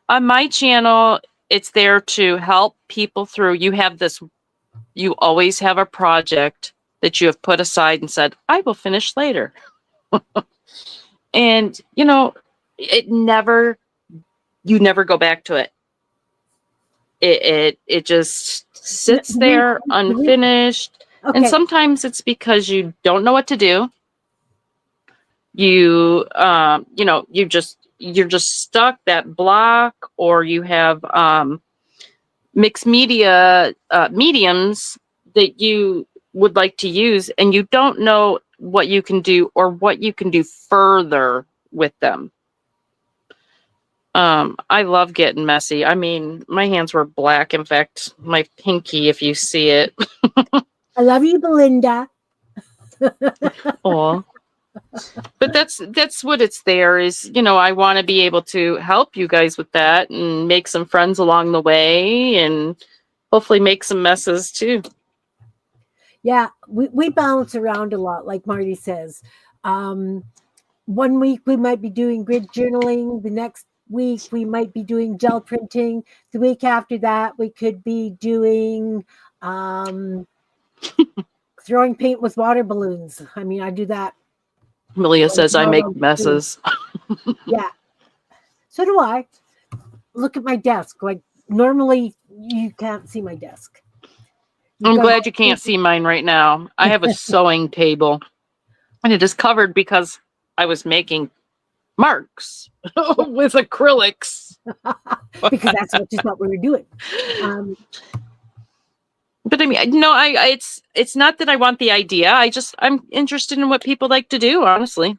on my channel, it's there to help people through. You always have a project that you have put aside and said, I will finish later. And, you never go back to it. It just sits there unfinished. Okay. And sometimes it's because you don't know what to do. You're just stuck, that block, or you have mixed media mediums that you would like to use, and you don't know what you can do or what you can do further with them. I love getting messy. I mean, my hands were black. In fact, my pinky, if you see it. I love you, Belinda. Aw. But that's what it's there is, I want to be able to help you guys with that and make some friends along the way and hopefully make some messes too. Yeah, we bounce around a lot, like Marty says. 1 week we might be doing grid journaling. The next week we might be doing gel printing. The week after that we could be doing throwing paint with water balloons. I mean, I do that. Malia says I make messes. Yeah. So do I. Look at my desk. Like normally you can't see my desk. I'm glad you can't see mine right now. I have a sewing table and it is covered because I was making marks with acrylics. Because that's what you thought we were doing. But I mean, no, it's not that I want the idea. I'm interested in what people like to do, honestly.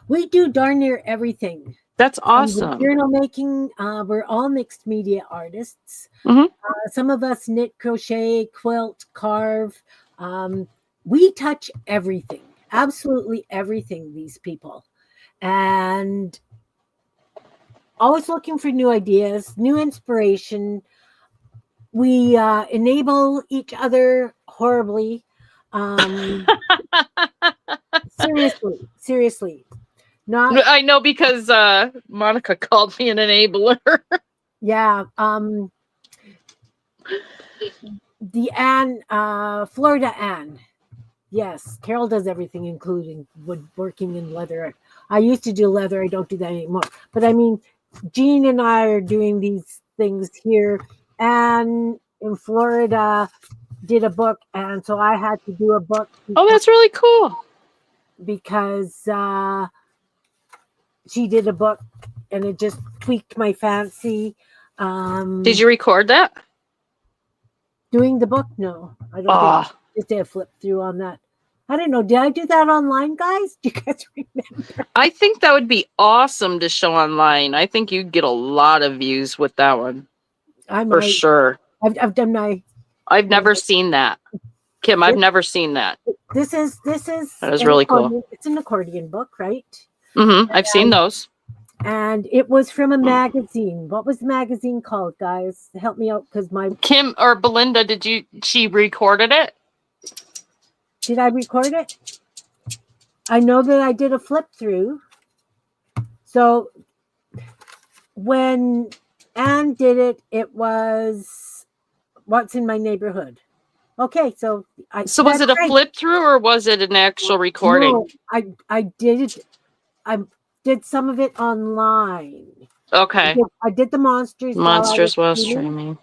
We do darn near everything. That's awesome. Journal making, we're all mixed media artists. Mm-hmm. Some of us knit, crochet, quilt, carve. We touch everything, absolutely everything, these people. And always looking for new ideas, new inspiration. We enable each other horribly. Seriously. Not. I know because Monica called me an enabler. Yeah. The Anne, Florida Anne. Yes, Carol does everything, including woodworking in leather. I used to do leather. I don't do that anymore. But I mean, Jean and I are doing these things here. Anne in Florida did a book, and so I had to do a book. Oh, that's really cool. Because she did a book, and it just tweaked my fancy. Did you record that? Doing the book? No, I don't think. Just did a flip through on that. I don't know. Did I do that online, guys? Do you guys remember? I think that would be awesome to show online. I think you'd get a lot of views with that one. For sure. I've done my. I've never seen that, Kim. I've never seen that. This is. That is really cool. It's an accordion book, right? Mm-hmm. I've seen those. And it was from a magazine. What was the magazine called, guys? Help me out, because my Kim or Belinda, she recorded it? Did I record it? I know that I did a flip through. So when Anne did it, it was What's in My Neighborhood. Okay, so was it a flip through or was it an actual recording? No, I did it. I did some of it online. Okay. I did the monsters while streaming.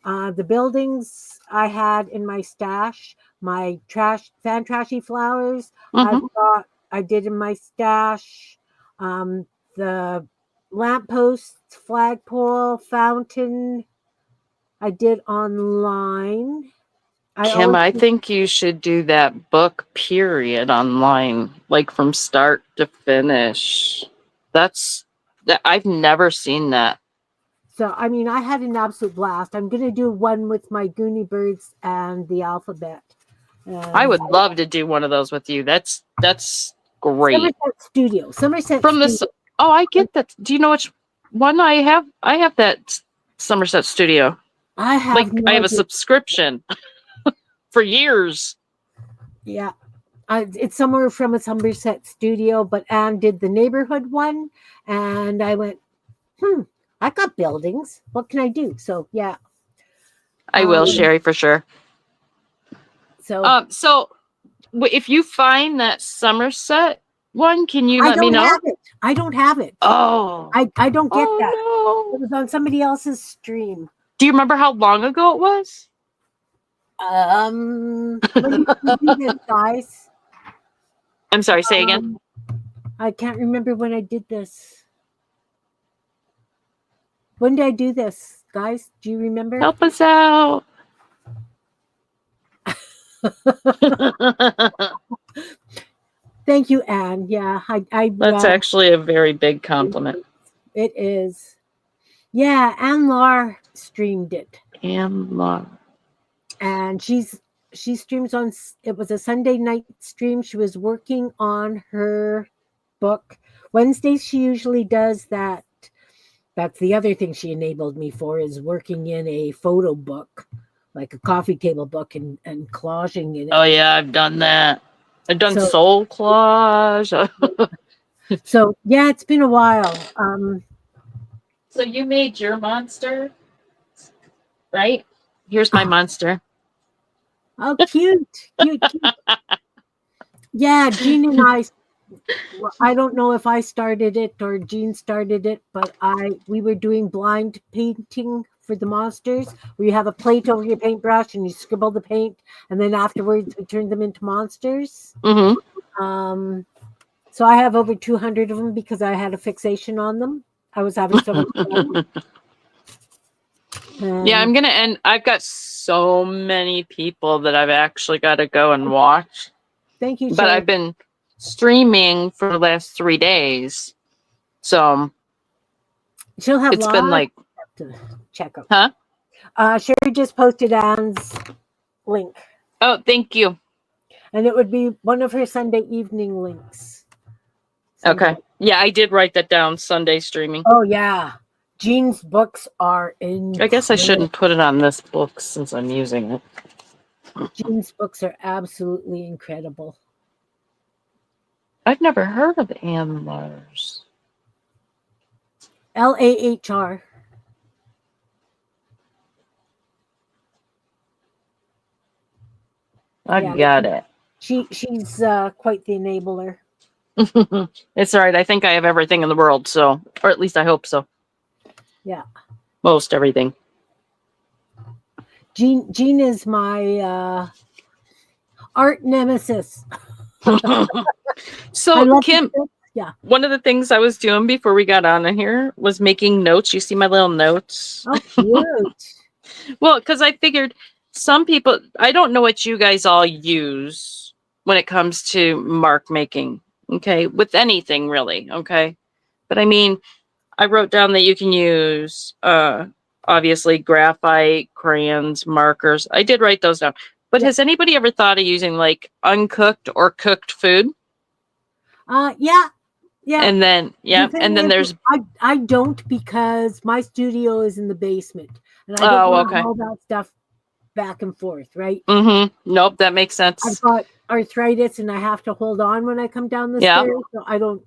The buildings I had in my stash, my fan trashy flowers. Mm-hmm. I did in my stash. The lampposts, flagpole, fountain. I did online. Kim, I think you should do that book period online, like from start to finish. I've never seen that. So, I mean, I had an absolute blast. I'm going to do one with my Goonie birds and the alphabet. I would love to do one of those with you. That's great. Somerset from Studio. this. Oh, I get that. Do you know which one I have? I have that Somerset Studio. I have a subscription for years. Yeah. It's somewhere from a Somerset Studio, but Anne did the neighborhood one, and I went, I got buildings. What can I do? So yeah, I will, Sherry, for sure. So if you find that Somerset one, can you let me know? I don't have it. Oh, I don't get that. No. It was on somebody else's stream. Do you remember how long ago it was? When did you do this, guys? I'm sorry, say again. I can't remember when I did this. When did I do this, guys? Do you remember? Help us out. Thank you, Anne. Yeah, That's actually a very big compliment. It is. Yeah, Anne Lar streamed it. Anne Lar. And she's she streams on. It was a Sunday night stream. She was working on her book. Wednesdays she usually does that. That's the other thing she enabled me for, is working in a photo book, like a coffee table book, and collaging in it. Oh yeah, I've done that. I've done So- soul collage. So yeah, it's been a while. So you made your monster, right? Here's my monster. Oh, cute. Yeah, Jean and I don't know if I started it or Jean started it, but we were doing blind painting for the monsters, where you have a plate over your paintbrush and you scribble the paint, and then afterwards we turn them into monsters. Mm-hmm. So I have over 200 of them because I had a fixation on them. I was having so much fun. Yeah, I'm gonna end. I've got so many people that I've actually got to go and watch. Thank you, But Sherry. I've been streaming for the last 3 days, so She'll have it's been like to check out. Huh? Sherry just posted Anne's link, Oh, thank you. and it would be one of her Sunday evening links. Okay. Yeah, I did write that down. Sunday streaming. Oh yeah, Jean's books are in. I guess I shouldn't put it on this book since I'm using it. Jean's books are absolutely incredible. I've never heard of Antlers. LAHR. I got it. She's quite the enabler. It's all right. I think I have everything in the world, so, or at least I hope so. Yeah. Most everything. Jean is my art nemesis. So, Kim, yeah. One of the things I was doing before we got on here was making notes. You see my little notes? Oh, cute. Well, because I figured some people, I don't know what you guys all use when it comes to mark making, okay? With anything, really, okay? But I mean, I wrote down that you can use, obviously, graphite, crayons, markers. I did write those down. But has anybody ever thought of using, like, uncooked or cooked food? Yeah. And then, and then there's... I don't, because my studio is in the basement. And I don't want all that stuff back and forth, right? Mm-hmm. Nope, that makes sense. I've got arthritis and I have to hold on when I come down the stairs. So I don't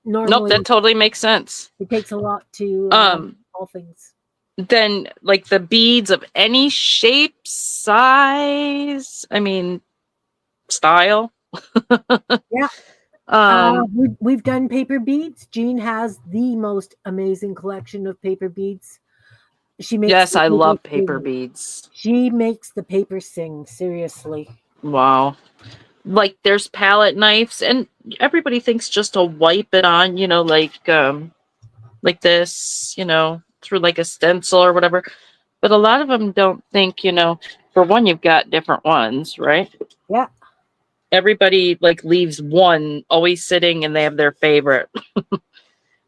normally... Nope, that totally makes sense. It takes a lot to all things. Then, like, the beads of any shape, size, I mean, style. Yeah. We've done paper beads. Jean has the most amazing collection of paper beads. She makes... Yes, I love paper beads. She makes the paper sing, seriously. Wow. Like, there's palette knives, and everybody thinks just to wipe it on, you know, like this, you know, through like a stencil or whatever. But a lot of them don't think, you know, for one, you've got different ones, right? Yeah. Everybody like leaves one always sitting and they have their favorite.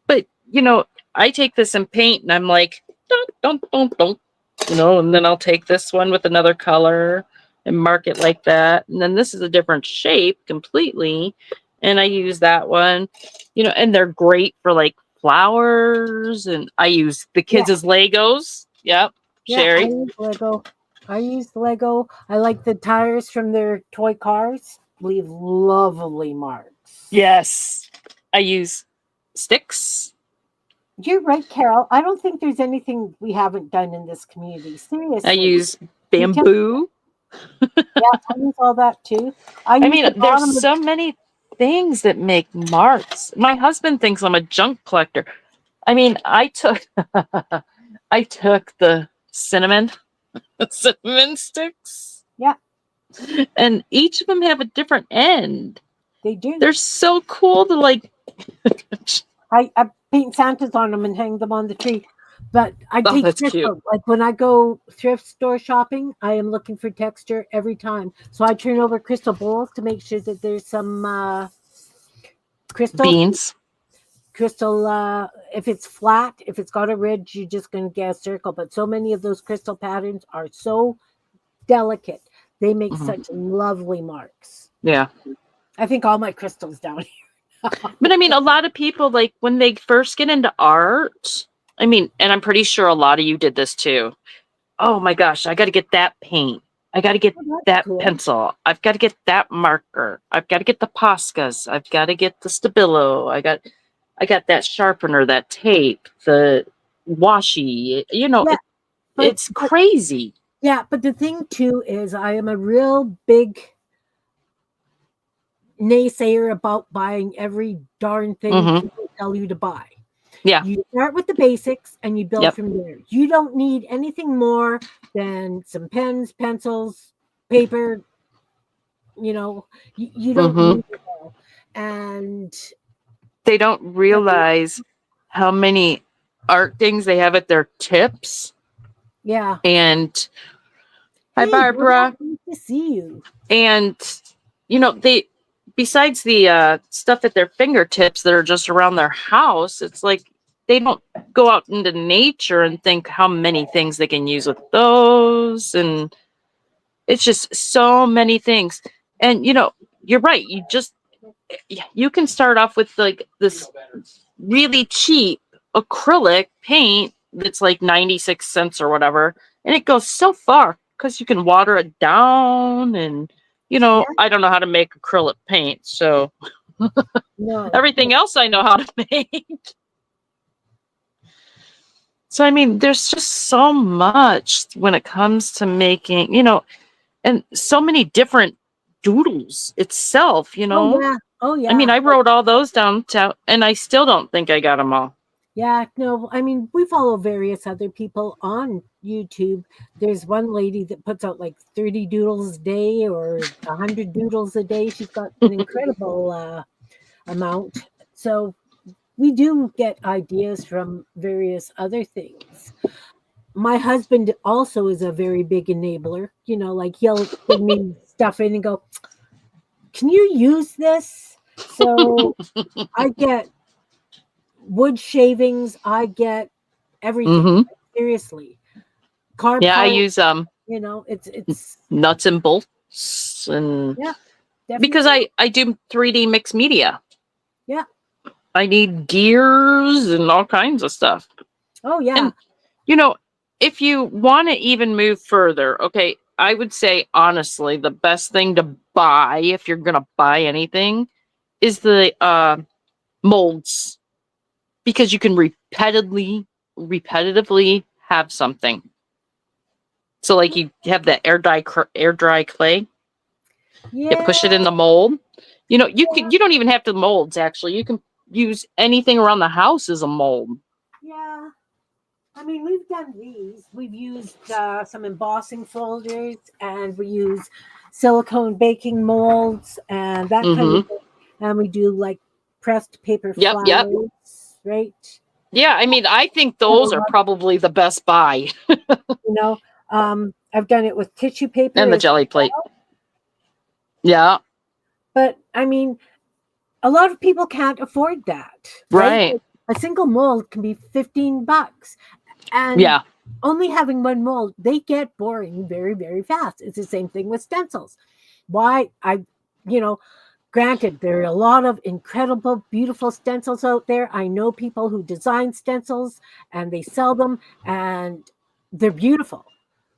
But, you know, I take this and paint and I'm like, don't, you know, and then I'll take this one with another color and mark it like that. And then this is a different shape completely. And I use that one, you know, and they're great for like flowers. And I use the kids as Legos. Yep. Yeah, Sherry. I use Lego. I like the tires from their toy cars. Leave lovely marks. Yes. I use sticks. You're right, Carol. I don't think there's anything we haven't done in this community. Seriously. I use bamboo. Yeah, I use all that too. I mean, there's so many things that make marks. My husband thinks I'm a junk collector. I mean, I took the cinnamon sticks. Yeah. And each of them have a different end. They do. They're so cool to like. I paint Santas on them and hang them on the tree. But I take that's cute. Like when I go thrift store shopping, I am looking for texture every time. So I turn over crystal bowls to make sure that there's some crystal beans. Crystal, if it's flat, if it's got a ridge, you're just going to get a circle. But so many of those crystal patterns are so delicate They make Mhm. such lovely marks. Yeah. I think all my crystals down here. But I mean, a lot of people, like when they first get into art, I mean, and I'm pretty sure a lot of you did this too. Oh my gosh, I got to get that paint. I got to get Oh, that's that cool. pencil. I've got to get that marker. I've got to get the Poscas. I've got to get the Stabilo. I got that sharpener, that tape, the washi. You know, Yeah, but it's crazy. yeah, but the thing too is I am a real big naysayer about buying every darn thing Hmm. people tell you to buy. Yeah. You start with the basics and you build Yep. from there. You don't need anything more than some pens, pencils, paper. You don't Hmm. need it all. And They don't realize how many art things they have at their tips. yeah. And hi, Hey, Brooke, Barbara. nice to see you. And they, besides the stuff at their fingertips that are just around their house, it's like they don't go out into nature and think how many things they can use with those. And it's just so many things. And you're right. You can start off with like this really cheap acrylic paint that's like 96 cents or whatever, and it goes so far because you can water it down. And Yeah, I don't know how to make acrylic paint, so no. everything else I know how to make. So I mean, there's just so much when it comes to making, and so many different doodles itself. Oh yeah. Oh I mean, yeah. I wrote all those down and I still don't think I got them all. Yeah, no, I mean, we follow various other people on YouTube. There's one lady that puts out like 30 doodles a day or 100 doodles a day. She's got an incredible amount. So we do get ideas from various other things. My husband also is a very big enabler. Like he'll bring me stuff in and go, "Can you use this?" So I get wood shavings, I get everything. Hmm. Seriously. Car Yeah, I parts, use it's nuts and bolts, and yeah, because definitely. I do 3D mixed media. Yeah. I need gears and all kinds of stuff. Oh yeah. And you know, if you want to even move further, okay, I would say honestly, the best thing to buy if you're gonna buy anything is the molds, because you can repetitively have something. So like you have that air dry clay, you Yeah. push it in the mold. You don't even have to molds actually. You can use anything around the house as a mold. Yeah. I mean, we've done these. We've used some embossing folders and we use silicone baking molds and that kind of Mm-hmm. thing. And we do like pressed paper Yep, yep. flowers, right? Yeah, I mean, I think those are So, probably the best buy. you know, I've done it with tissue paper And the as jelly plate. well. Yeah, But I mean, a lot of people can't afford that, right? right. Like, a single mold can be $15. And Yeah. only having one mold, they get boring very, very fast. It's the same thing with stencils. Why you know, granted, there are a lot of incredible, beautiful stencils out there. I know people who design stencils and they sell them and they're beautiful.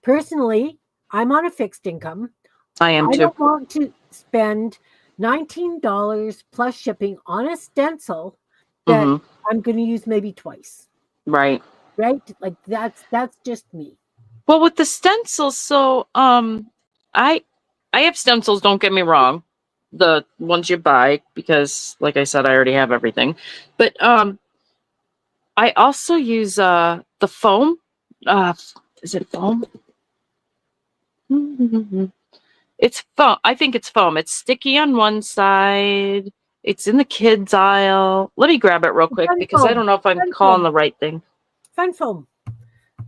Personally, I'm on a fixed income. I am I too. don't want to spend $19 plus shipping on a stencil that Mm-hmm. I'm going to use maybe twice, Right. right? Like that's just me. Well, with the stencils, so I have stencils, don't get me wrong. The ones you buy, because like I said, I already have everything. But I also use the foam. Uh is it foam? It's foam. I think it's foam. It's sticky on one side. It's in the kids aisle. Let me grab it real quick Fun because I foam, don't know if I'm fun calling foam, the right thing. fun foam,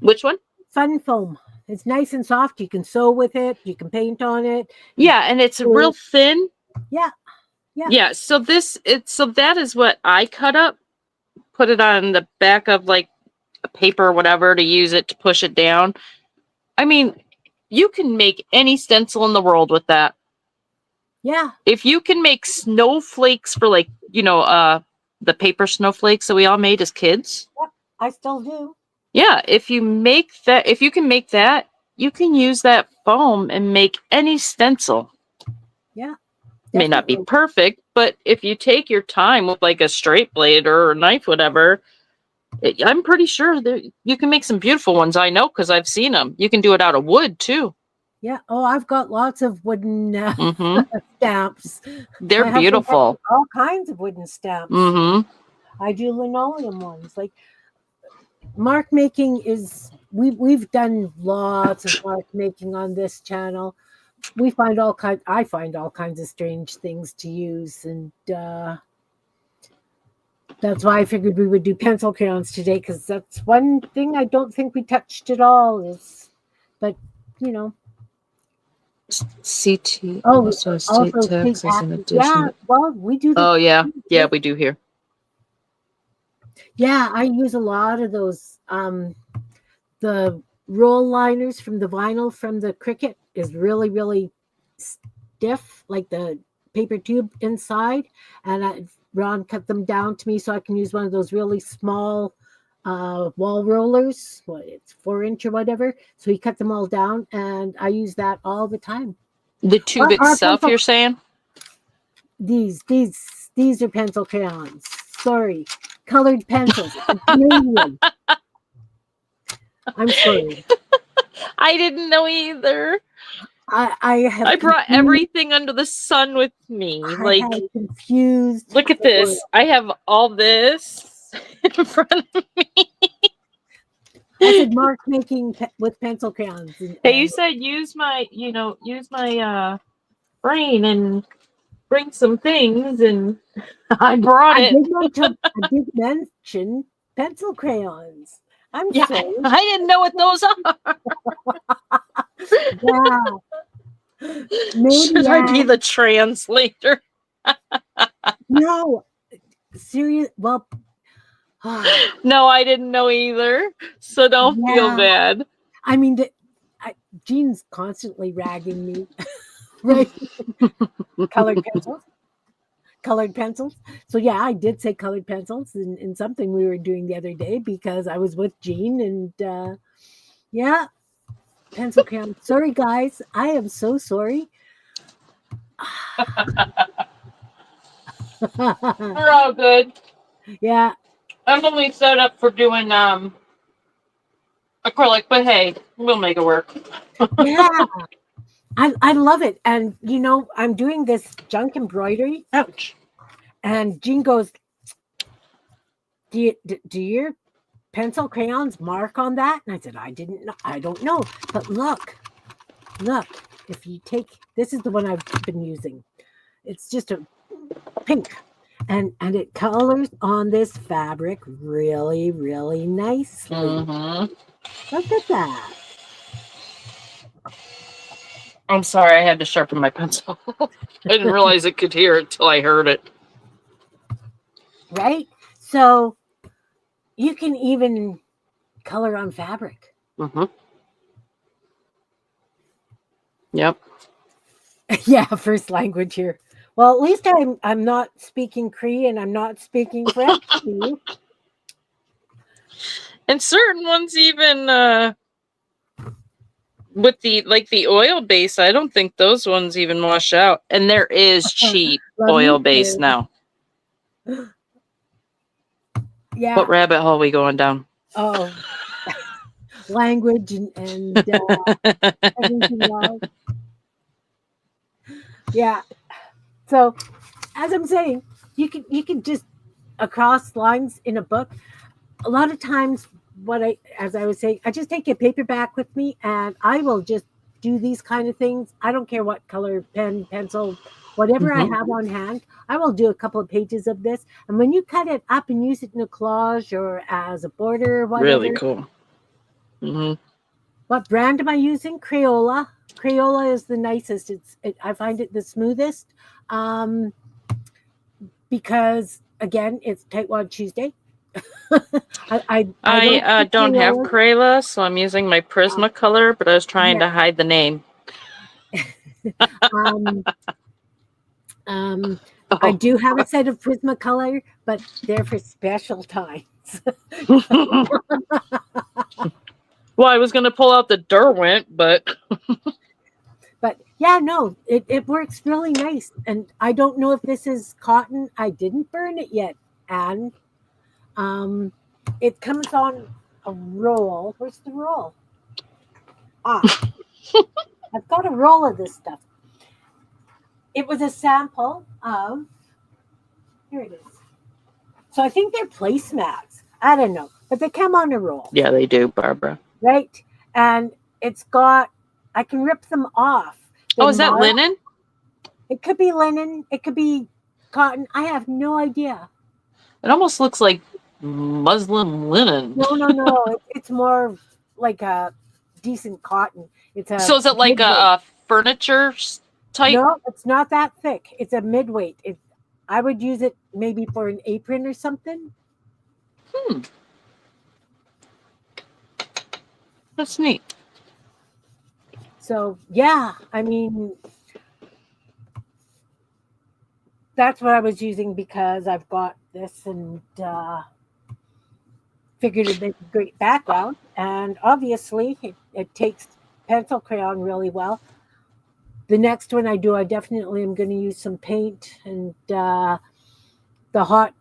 Which one? fun foam. It's nice and soft. You can sew with it. You can paint on it. You Yeah, and it's real can, thin. yeah, yeah. Yeah, so that is what I cut up, put it on the back of like a paper or whatever to use it to push it down. I mean, you can make any stencil in the world with that. Yeah. If you can make snowflakes for like, the paper snowflakes that we all made as kids. Yep, I still do. Yeah, if you can make that, you can use that foam and make any stencil. Yeah. May not be Definitely. perfect, but if you take your time with like a straight blade or a knife, whatever, I'm pretty sure that you can make some beautiful ones. I know because I've seen them. You can do it out of wood too. Yeah. Oh, I've got lots of wooden Mm-hmm. stamps. They're My husband has beautiful. all kinds of wooden stamps. Mm-hmm. I do linoleum ones. Like mark making is we've done lots of mark making on this channel. I find all kinds of strange things to use, and that's why I figured we would do pencil crayons today, because that's one thing I don't think we touched at all. But you know, CT oh, also also state state taxes in taxes. addition. Yeah, well, we do. Oh yeah, we do here. Yeah, I use a lot of those. The roll liners from the vinyl from the Cricut is really, really stiff, like the paper tube inside. And Ron cut them down to me so I can use one of those really small wall rollers. It's 4-inch or whatever. So he cut them all down, and I use that all the time. The tube itself, you're saying? These are pencil crayons. Sorry, colored pencils. I'm Canadian. I'm sorry. I didn't know either. I brought everything under the sun with me. I confused. Look at this. I have all this in front of me. I said mark making with pencil crayons. Hey, you said use my brain and bring some things, and I brought it. I did mention pencil crayons. I'm sorry. I didn't know what those are. Yeah. Should I be the translator? No. Serious. Well. No, I didn't know either. So don't feel bad. I mean, Jean's constantly ragging me. Right? Colored pencils. So yeah, I did say colored pencils in something we were doing the other day, because I was with Jean, and pencil crayon. Sorry guys, I am so sorry. We're all good. Yeah. I'm only set up for doing acrylic, but hey, we'll make it work. Yeah. I love it. And I'm doing this junk embroidery. Ouch. And Jean goes, do your pencil crayons mark on that? And I said, I don't know. But look, if you take, this is the one I've been using. It's just a pink. And it colors on this fabric really, really nicely. Mm-hmm. Look at that. I'm sorry, I had to sharpen my pencil. I didn't realize it could hear it till I heard it. Right? So you can even color on fabric. Mm-hmm. Yep. Yeah, first language here. Well, at least I'm not speaking Cree, and I'm not speaking French to you. And certain ones even with the oil base, I don't think those ones even wash out. And there is cheap oil base now. Yeah. What rabbit hole are we going down? Oh, language and everything else. Yeah. So, as I'm saying, you can just across lines in a book. A lot of times, as I was saying, I just take a paperback with me, and I will just do these kind of things. I don't care what color, pen, pencil, whatever I have on hand. I will do a couple of pages of this, and when you cut it up and use it in a collage or as a border, or whatever. Really cool. Mm-hmm. What brand am I using? Crayola. Crayola is the nicest. I find it the smoothest, because again, it's Tightwad Tuesday. I don't have Krayla, so I'm using my Prismacolor, but I was trying to hide the name. I do have a set of Prismacolor, but they're for special times. Well, I was going to pull out the Derwent, but yeah, no, it works really nice. And I don't know if this is cotton. I didn't burn it yet, and it comes on a roll. Where's the roll? I've got a roll of this stuff. It was a sample of, here it is. So I think they're placemats. I don't know, but they come on a roll. Yeah, they do, Barbara. Right? And it's got, I can rip them off. They're is that linen? It could be linen. It could be cotton. I have no idea. It almost looks like muslin linen. No. It's more like a decent cotton. So is it like a furniture type? No, it's not that thick. It's a midweight. I would use it maybe for an apron or something. That's neat. So, yeah, I mean, that's what I was using because I've got this and figured it'd make a great background. And obviously, it takes pencil crayon really well. The next one I do, I definitely am going to use some paint and the hot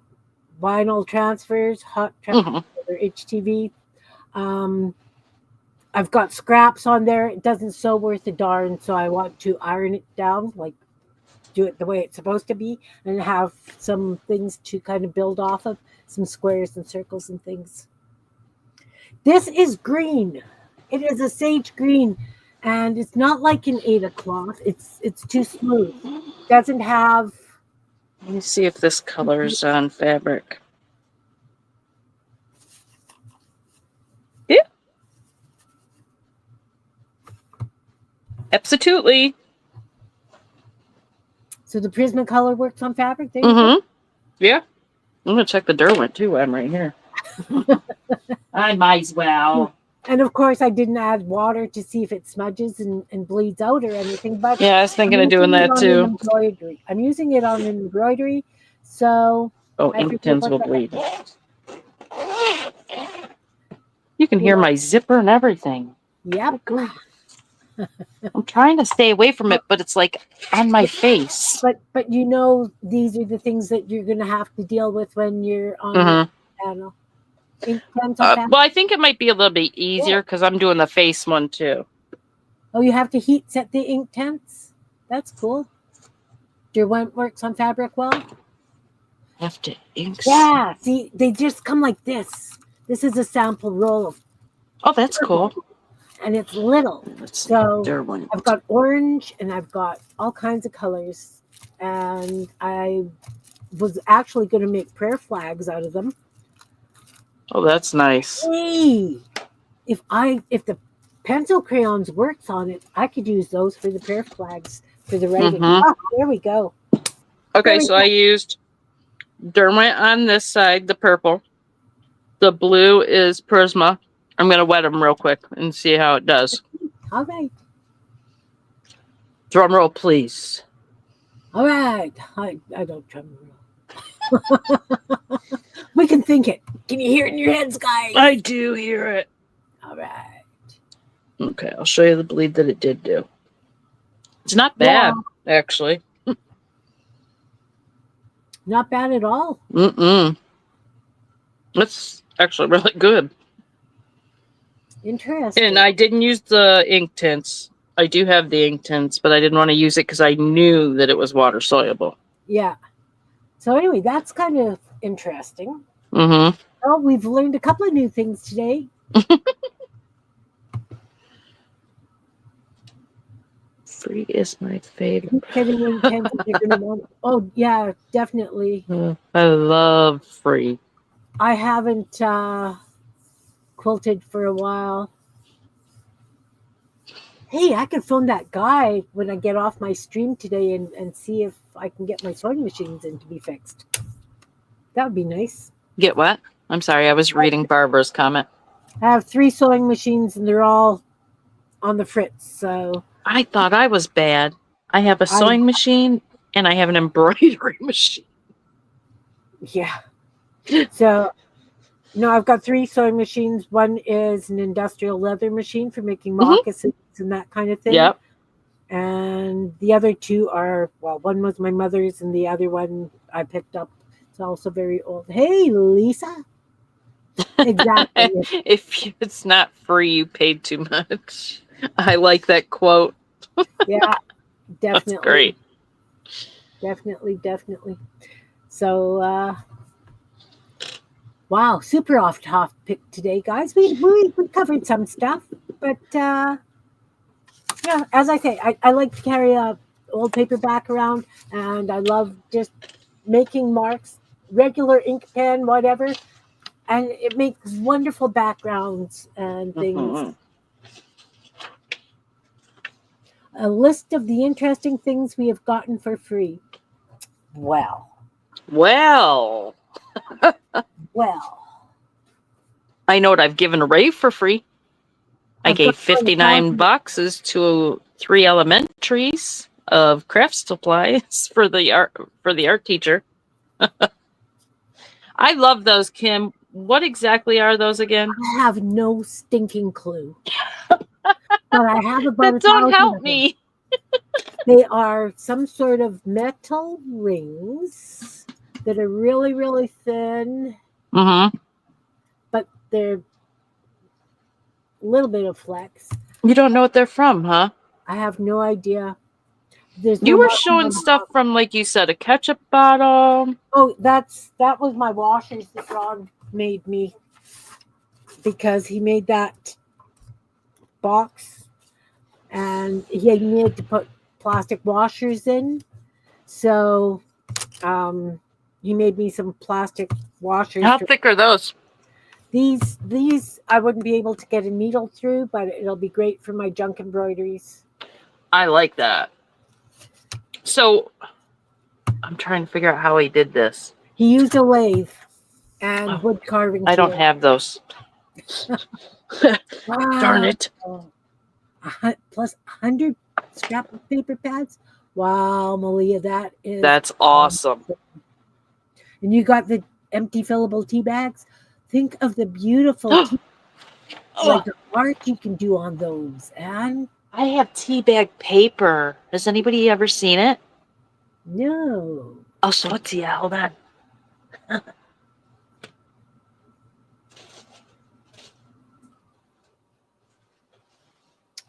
vinyl transfers, or HTV. I've got scraps on there. It doesn't sew worth a darn, so I want to iron it down, like do it the way it's supposed to be, and have some things to kind of build off of, some squares and circles and things. This is green. It is a sage green, and it's not like an Aida cloth. It's too smooth. It doesn't have. Let me see if this color is on fabric. Yeah. Absolutely. So the Prismacolor works on fabric? Yeah. I'm going to check the Derwent too. I'm right here. I might as well. And of course, I didn't add water to see if it smudges and bleeds out or anything. But yeah, I was thinking of doing that too. Embroidery. I'm using it on embroidery. So. Ink tins will bleed. You can hear my zipper and everything. Yep. I'm trying to stay away from it, but it's like on my face. But you know, these are the things that you're going to have to deal with when you're on the panel. Well, I think it might be a little bit easier because I'm doing the face one too. Oh, you have to heat set the ink tents? That's cool. Your one works on fabric well? Have to ink. Yeah, see, they just come like this. This is a sample roll of. Oh, that's cool. And it's little. So I've got orange and I've got all kinds of colors. And I was actually going to make prayer flags out of them. Oh, that's nice. Hey, if the pencil crayons works on it, I could use those for the prayer flags for the writing. Oh, there we go. Okay, so I used Derwent on this side, the purple. The blue is Prisma. I'm going to wet them real quick and see how it does. All right. Drum roll, please. All right. I don't drum roll. We can think it. Can you hear it in your heads, guys? I do hear it. All right. Okay, I'll show you the bleed that it did do. It's not bad, actually. Not bad at all. It's actually really good. Interesting. And I didn't use the ink tints. I do have the ink tints, but I didn't want to use it because I knew that it was water soluble. Yeah. So anyway, that's kind of interesting. Well, we've learned a couple of new things today. Free is my favorite. Oh, yeah, definitely. I love free. I haven't quilted for a while. Hey, I could phone that guy when I get off my stream today and see if I can get my sewing machines in to be fixed. That would be nice. Get what? I'm sorry, I was reading Barbara's comment. I have 3 sewing machines, and they're all on the fritz. So I thought I was bad. I have a sewing machine and I have an embroidery machine. Yeah. So, no, I've got 3 sewing machines. One is an industrial leather machine for making moccasins and that kind of thing. Yep. And the other 2 are, well, one was my mother's and the other one I picked up. It's also very old. Hey, Lisa. Exactly. If it's not free, you paid too much. I like that quote. Yeah, definitely. That's great. Definitely. So, wow, super off topic today, guys. We covered some stuff, but yeah, as I say, I like to carry a old paperback around, and I love just making marks, regular ink pen, whatever, and it makes wonderful backgrounds and things. A list of the interesting things we have gotten for free. Well. I know what I've given away for free. I gave 59 boxes to 3 elementaries of craft supplies for the art teacher. I love those, Kim. What exactly are those again? I have no stinking clue. But I have about that don't help me. They are some sort of metal rings that are really, really thin. Mm-hmm. But they're a little bit of flex. You don't know what they're from, huh? I have no idea. You were showing stuff from, like you said, a ketchup bottle. Oh, that was my washers that Ron made me, because he made that box and he needed to put plastic washers in. So he made me some plastic washers. How thick are those? These I wouldn't be able to get a needle through, but it'll be great for my junk embroideries. I like that. So I'm trying to figure out how he did this. He used a lathe and wood carving. I don't have those. Wow. Darn it. Plus 100 scrap of paper pads. Wow, Malia, that's awesome. And you got the empty fillable tea bags. Think of the beautiful like the art you can do on those. And I have tea bag paper. Has anybody ever seen it? No. I'll show it to you. Hold on.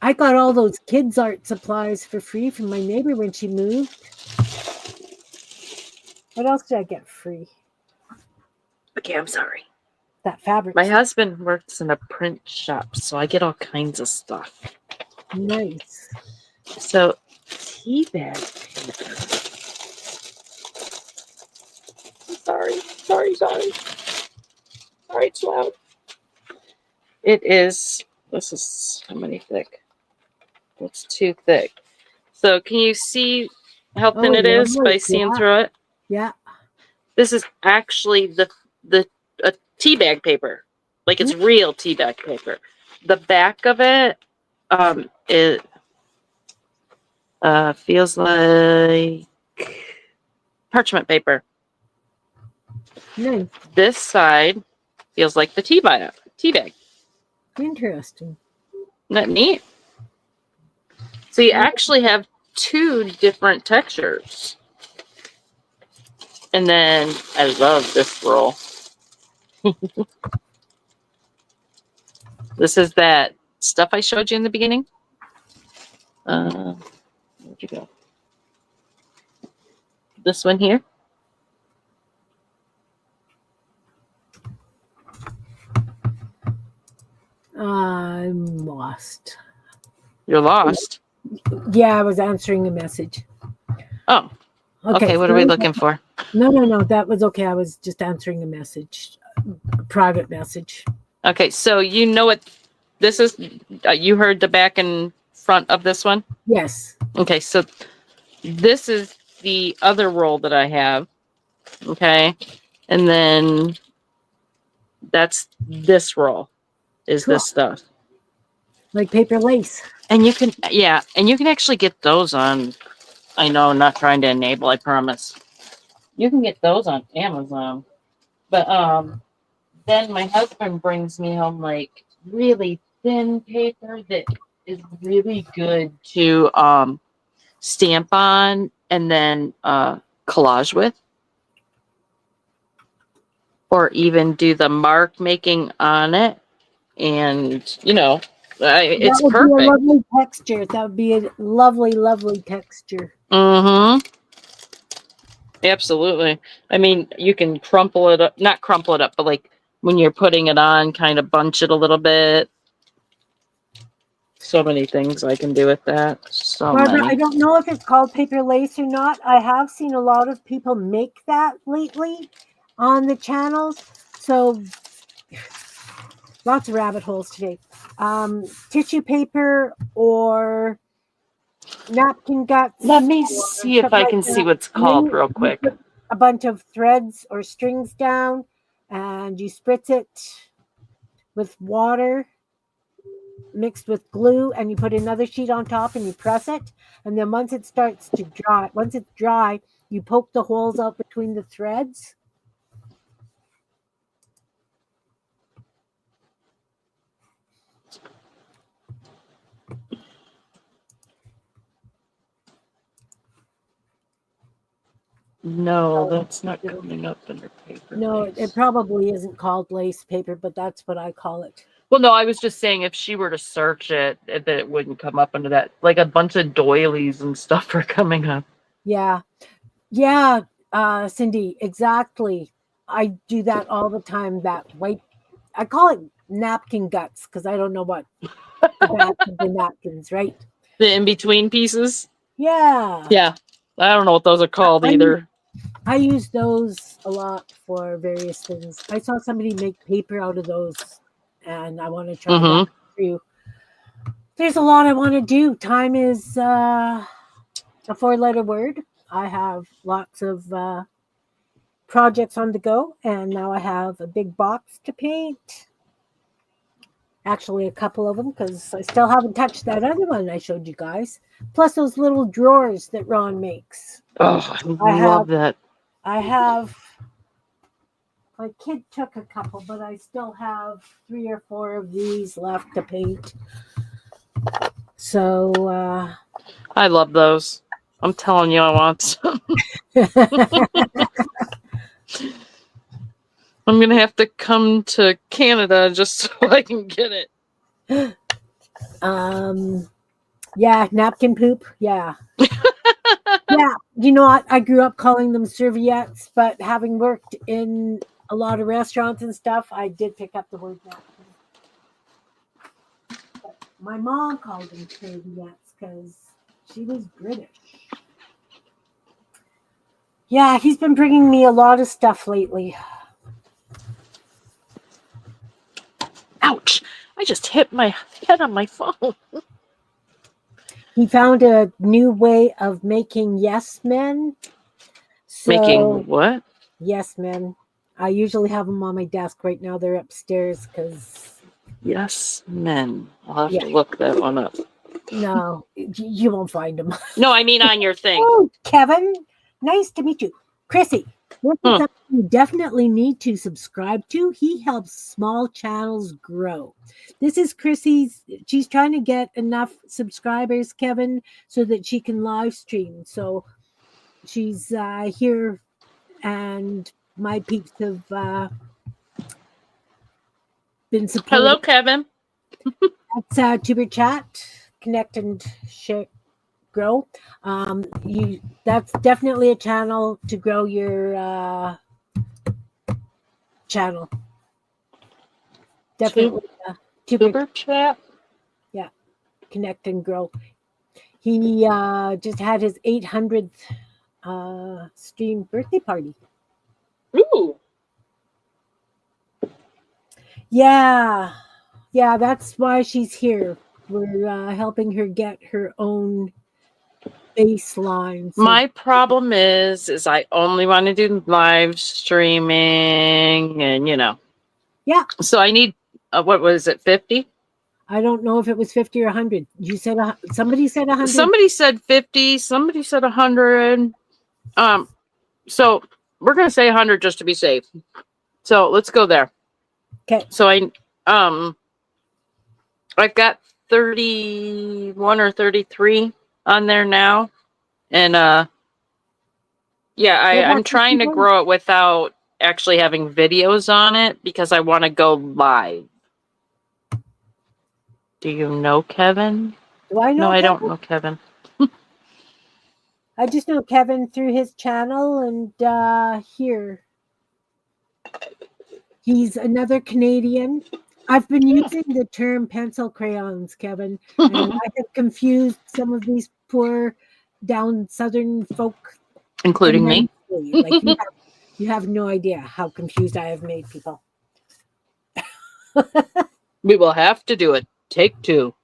I got all those kids' art supplies for free from my neighbor when she moved. What else did I get free? Okay, I'm sorry. That fabric. My husband works in a print shop, so I get all kinds of stuff. Nice. So, tea bag paper. Sorry, it's loud. It is, this is how many thick? It's too thick. So can you see how thin it is by seeing through it? Yeah. This is actually the tea bag paper. Like it's real tea bag paper. The back of it it feels like parchment paper. Nice. This side feels like the tea bag. Interesting. Isn't that neat? So you actually have 2 different textures. And then I love this roll. This is that stuff I showed you in the beginning. Where'd you go? This one here. I'm lost. You're lost? Yeah, I was answering a message. Oh. Okay, what are we looking for? No. That was okay. I was just answering a message. A private message. Okay, so you know what this is? You heard the back and front of this one? Yes. Okay, so this is the other roll that I have. Okay, and then That's this roll is Cool. this stuff. Like paper lace. And you can, yeah, and you can actually get those on, I know, not trying to enable, I promise. You can get those on Amazon. But then my husband brings me home like really thin paper that is really good to stamp on and then collage with. Or even do the mark making on it. And, you know, it's That would be a perfect. lovely texture. That would be a lovely, lovely texture. Mm-hmm. Absolutely. I mean, you can crumple it up, not crumple it up, but like when you're putting it on, kind of bunch it a little bit. So many things I can do with that. So Barbara, I many. don't know if it's called paper lace or not. I have seen a lot of people make that lately on the channels. So lots of rabbit holes today. Tissue paper or napkin guts. Let me Or see if stuff I like can see that. what's And then called real you quick. put a bunch of threads or strings down and you spritz it with water mixed with glue, and you put another sheet on top and you press it. And then once it starts to dry, once it's dry, you poke the holes out between the threads. No, that's not coming up under paper No, lace. it probably isn't called lace paper, but that's what I call it. Well, no, I was just saying if she were to search it, that it wouldn't come up under that. Like a bunch of doilies and stuff are coming up. Yeah. Yeah, Cindy, exactly. I do that all the time. That white, I call it napkin guts because I don't know what the back of the napkins, right? The in-between pieces. Yeah. Yeah. I don't know what those are called I, either. I use those a lot for various things. I saw somebody make paper out of those, and I want to try that too. There's a lot I want to do. Time is a 4-letter word. I have lots of projects on the go, and now I have a big box to paint. Actually, a couple of them because I still haven't touched that other one I showed you guys. Plus those little drawers that Ron makes. Oh, I I love have that. I have my kid took a couple, but I still have 3 or 4 of these left to paint. So I love those. I'm telling you, I want some. I'm going to have to come to Canada just so I can get it. Yeah, napkin poop. Yeah. Yeah, you know what? I grew up calling them serviettes, but having worked in a lot of restaurants and stuff, I did pick up the word napkin. But my mom called them serviettes because she was British. Yeah, he's been bringing me a lot of stuff lately. Ouch. I just hit my head on my phone. He found a new way of making yes men. So, Making what? yes men. I usually have them on my desk. Right now they're upstairs because Yes, men. I'll have to look that one up. no, you won't find them. No, I mean on your thing. Oh, Kevin, nice to meet you. Krisse, this is something you definitely need to subscribe to. He helps small channels grow. This is Krisse's, she's trying to get enough subscribers, Kevin, so that she can live stream. So she's here, and my peeps have been supporting. Hello, Kevin. That's Tuber Chat, connect and share. Grow. That's definitely a channel to grow your channel. Definitely Tuber Chat. Yeah, connect and grow. He just had his 800th stream birthday party. Ooh. Yeah, that's why she's here. We're helping her get her own baseline. So My problem is I only want to do live streaming and, you know. Yeah. So I need, what was it, 50? I don't know if it was 50 or 100. You said somebody said 100. Somebody said 50. Somebody said 100. So we're going to say 100 just to be safe. So let's go there. Okay. So I've got 31 or 33 on there now. And yeah, I'm trying to grow it without actually having videos on it because I want to go live. Do you know Kevin? Do I know? No, I Kevin? don't know Kevin. I just know Kevin through his channel, and here he's another Canadian. I've been using the term pencil crayons, Kevin, and I have confused some of these poor down southern folk, Including me. Like you have no idea how confused I have made people. We will have to do it. Take 2.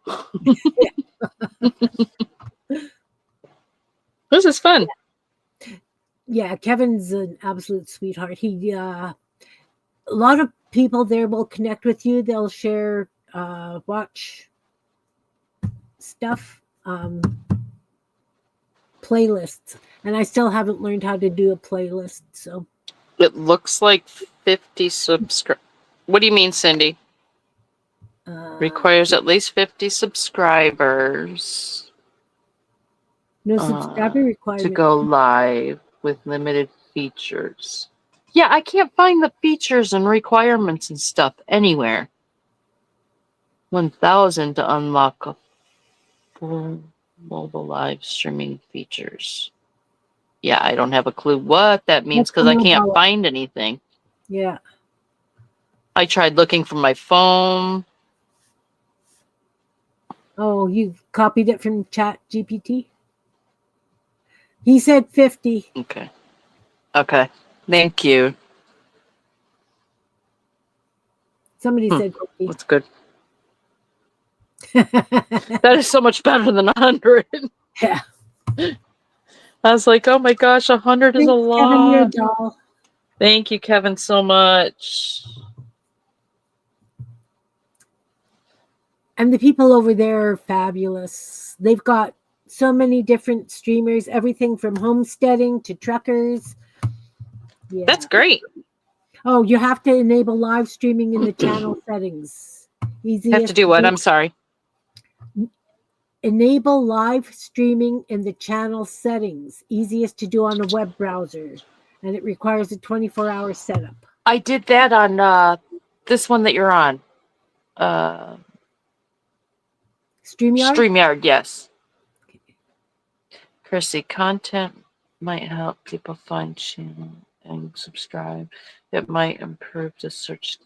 This is fun. Yeah, Kevin's an absolute sweetheart. He a lot of people there will connect with you. They'll share watch stuff, playlists, and I still haven't learned how to do a playlist. So it looks like 50 subscribe. What do you mean, Cindy? Requires at least 50 subscribers. No subscriber requirement to go live with limited features. Yeah, I can't find the features and requirements and stuff anywhere. 1,000 to unlock a full mobile live streaming features. Yeah, I don't have a clue what that means because I can't find anything. Yeah. I tried looking for my phone. Oh, you copied it from Chat GPT? He said 50. Okay. Okay. Thank you. Somebody said 50. That's good. That is so much better than 100. Yeah. I was like, oh my gosh, 100 is a lot. Kevin, you're a doll. Thank you, Kevin, so much. And the people over there are fabulous. They've got so many different streamers, everything from homesteading to truckers. Yeah. That's great. Oh, you have to enable live streaming in the channel settings. Easy. Have to do what? I'm sorry. Enable live streaming in the channel settings. Easiest to do on a web browser. And it requires a 24-hour setup. I did that on this one that you're on. StreamYard? StreamYard, yes. Krisse, content might help people find channel and subscribe. It might improve the search.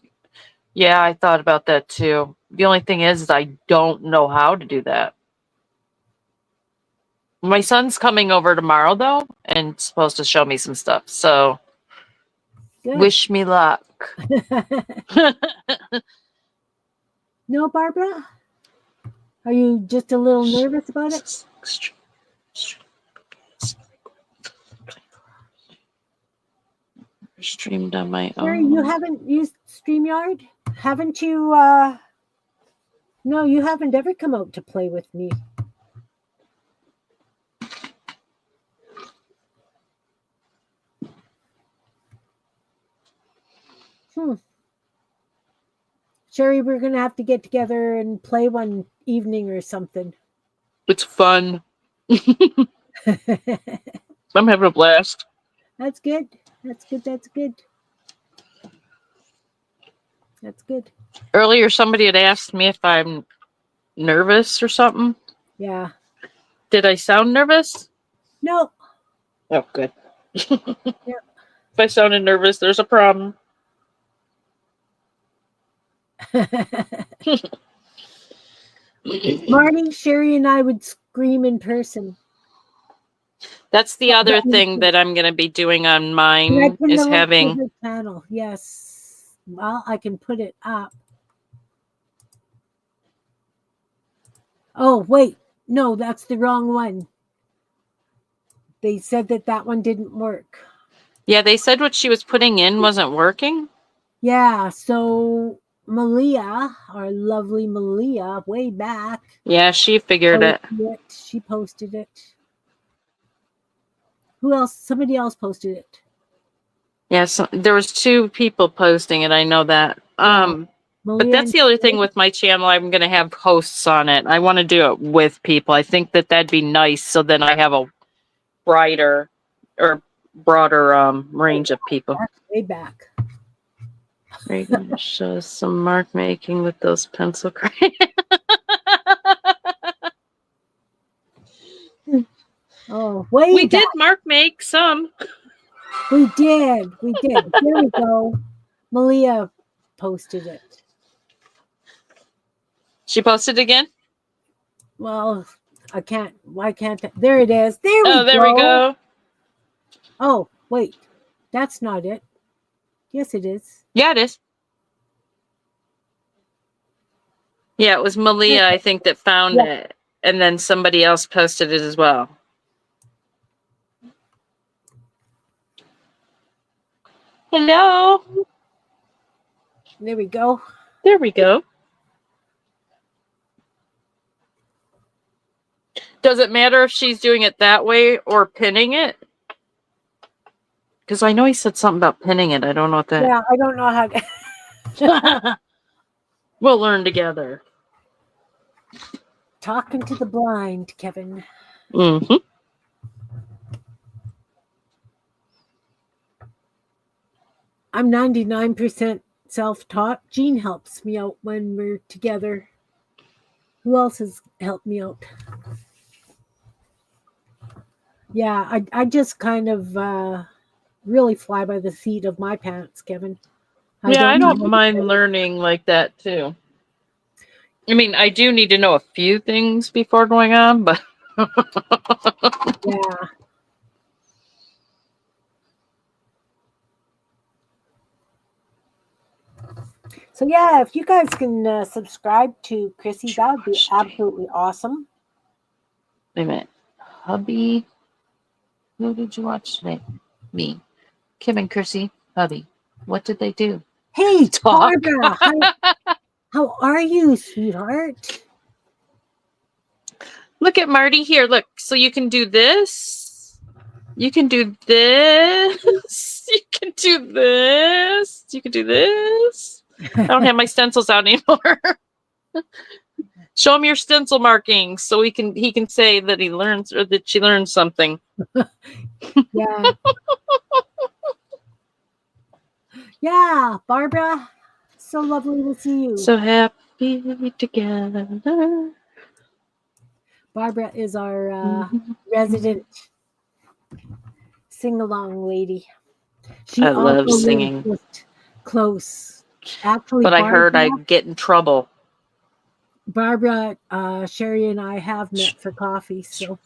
Yeah, I thought about that too. The only thing is I don't know how to do that. My son's coming over tomorrow, though, and supposed to show me some stuff. So, Good. Wish me luck. No, Barbara? Are you just a little nervous about it? Streamed on my own. Sherry, you haven't used StreamYard? Haven't you? No, you haven't ever come out to play with me. Sherry, we're going to have to get together and play one evening or something. It's fun. I'm having a blast. That's good. That's good. That's good. That's good. Earlier, somebody had asked me if I'm nervous or something. Yeah. Did I sound nervous? No. Oh, good. Yeah. If I sounded nervous, there's a problem. Marty, Sherry, and I would scream in person. That's the other thing that I'm going to be doing on mine is having the channel. Yes. Well, I can put it up. Oh, wait. No, that's the wrong one. They said that one didn't work. Yeah, they said what she was putting in wasn't working. Yeah, so Malia, our lovely Malia, way back, Yeah, she figured it. posted it. She posted it. Who else? Somebody else posted it. Yeah, so there was 2 people posting it. I know that. Yeah, But Malia that's and the other thing with my channel. I'm going to have hosts on it. I want to do it with people. I think that that'd be nice. So then I have a brighter or broader range of people. way back. Are you going to show us some mark making with those pencil crayons? Oh, way We back. did mark make some. We did. We did. Here we go. Malia posted it. She posted again? Well, I can't. Why can't I? There it is. There we Oh, there go. we go. Oh, wait. That's not it. Yes, it is. Yeah, it is. Yeah, it was Malia, I think, that found Yeah. it. And then somebody else posted it as well. Hello. There we go. There we go. Does it matter if she's doing it that way or pinning it? Because I know he said something about pinning it. I don't know what that. Yeah, I don't know how to. We'll learn together. Talking to the blind, Kevin. Mm-hmm. I'm 99% self-taught. Jean helps me out when we're together. Who else has helped me out? Yeah, I just kind of really fly by the seat of my pants, Kevin. I don't know mind learning like that too. I mean, I do need to know a few things before going on, but Yeah. So yeah, if you guys can subscribe to Krisse, that would be absolutely awesome. Wait a minute. Hubby. Who did you watch today? Me. Kim and Krisse. Hubby. What did they do? Hey, Talk. Barbara, how are you, sweetheart? Look at Marty here. Look, so you can do this. You can do this. You can do this. You can do this. I don't have my stencils out anymore. Show him your stencil markings so he can say that he learns or that she learned something. Yeah. Yeah, Barbara, so lovely to see you. So happy together. Barbara is our resident sing-along lady. She I also love lives singing. just close. Actually, But I heard Barbara, I'd get in trouble. Barbara, Sherry, and I have met for coffee. So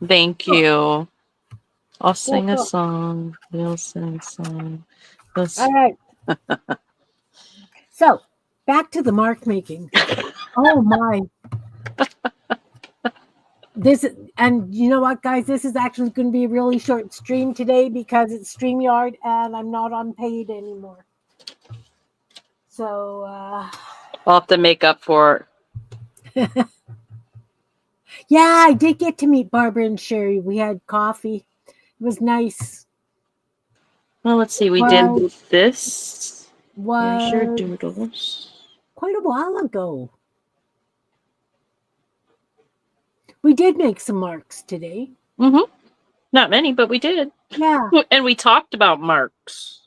Thank you. I'll sing a cool. song. We'll sing a song. All right. So back to the mark making. Oh my. And you know what, guys? This is actually going to be a really short stream today because it's StreamYard and I'm not on paid anymore. So I'll have to make up for it. Yeah, I did get to meet Barbara and Sherry. We had coffee. It was nice. Well, let's see. We did this. Here's your doodles. Quite a while ago. We did make some marks today. Mm-hmm. Not many, but we did. Yeah. And we talked about marks.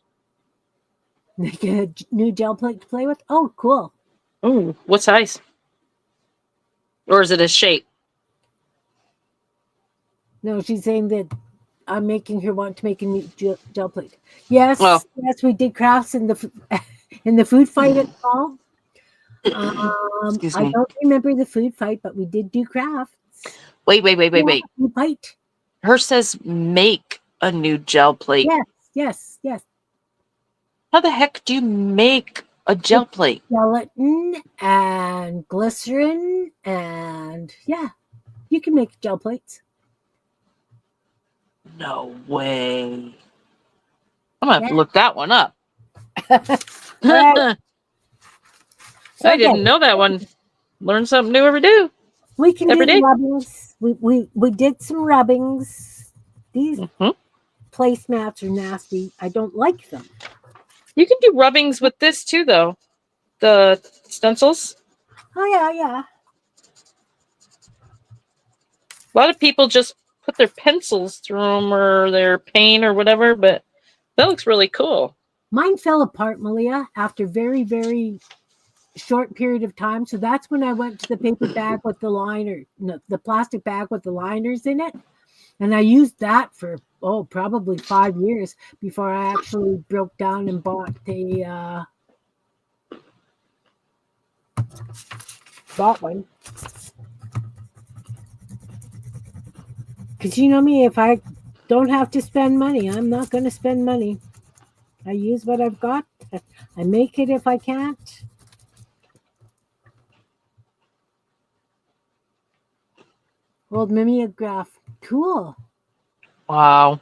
Make a new gel plate to play with. Oh, cool. Oh, what size? Or is it a shape? No, she's saying that I'm making her want to make a new gel plate. Yes, yes, we did crafts in the food fight at all. Excuse I me. don't remember the food fight, but we did do crafts. Wait. Food fight. Hers says make a new gel plate. Yes. How the heck do you make a gel plate? Gelatin and glycerin and yeah, you can make gel plates. No way. I'm gonna have to look that one up. All right. So I again, didn't know that one. Learn something new every day. we can Every do day. rubbings. We did some rubbings. These Mm-hmm. placemats are nasty. I don't like them. You can do rubbings with this too, though. The stencils. Oh yeah, yeah. A lot of people just put their pencils through them or their paint or whatever, but that looks really cool. Mine fell apart, Malia, after very, very short period of time. So that's when I went to the paper bag with the liner, no, the plastic bag with the liners in it. And I used that for, probably 5 years before I actually broke down and bought one. Because you know me, if I don't have to spend money, I'm not going to spend money. I use what I've got. I make it if I can't. Old mimeograph. Cool. Wow.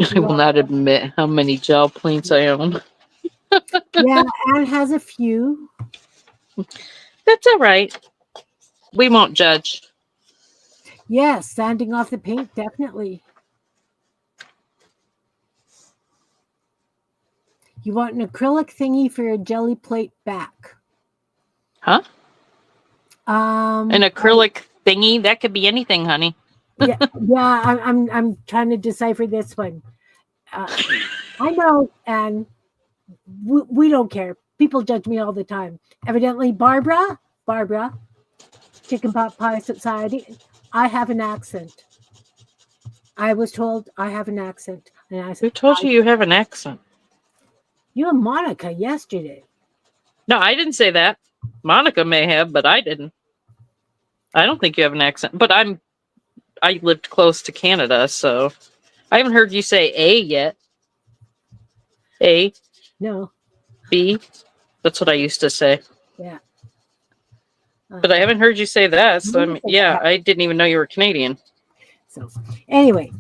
I will not admit how many gel plates I own. Yeah, Anne has a few. That's all right. We won't judge. Yes, sanding off the paint, definitely. You want an acrylic thingy for a jelly plate back. Huh? An acrylic thingy? That could be anything, honey. yeah, I'm trying to decipher this one. I know, and we don't care. People judge me all the time. Evidently, Barbara, Chicken Pot Pie Society, I have an accent. I was told I have an accent. And I said, Who told you have an accent? You and Monica yesterday. No, I didn't say that. Monica may have, but I didn't. I don't think you have an accent. But I lived close to Canada, so I haven't heard you say A yet. A. No. B. That's what I used to say. Yeah. But I haven't heard you say that. So, I didn't even know you were Canadian. So, anyway.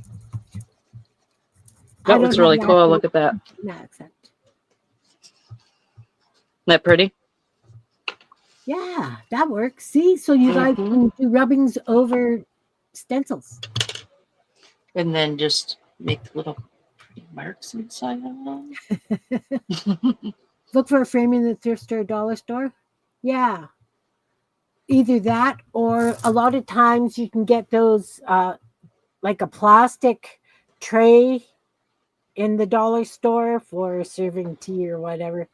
That looks really cool. Look at that. Accent. Isn't that pretty? Yeah, that works. See? So you guys can do rubbings over stencils. And then just make little pretty marks inside of them. Look for a frame in the thrift store, dollar store. Yeah. Either that or a lot of times you can get those like a plastic tray in the dollar store for serving tea or whatever.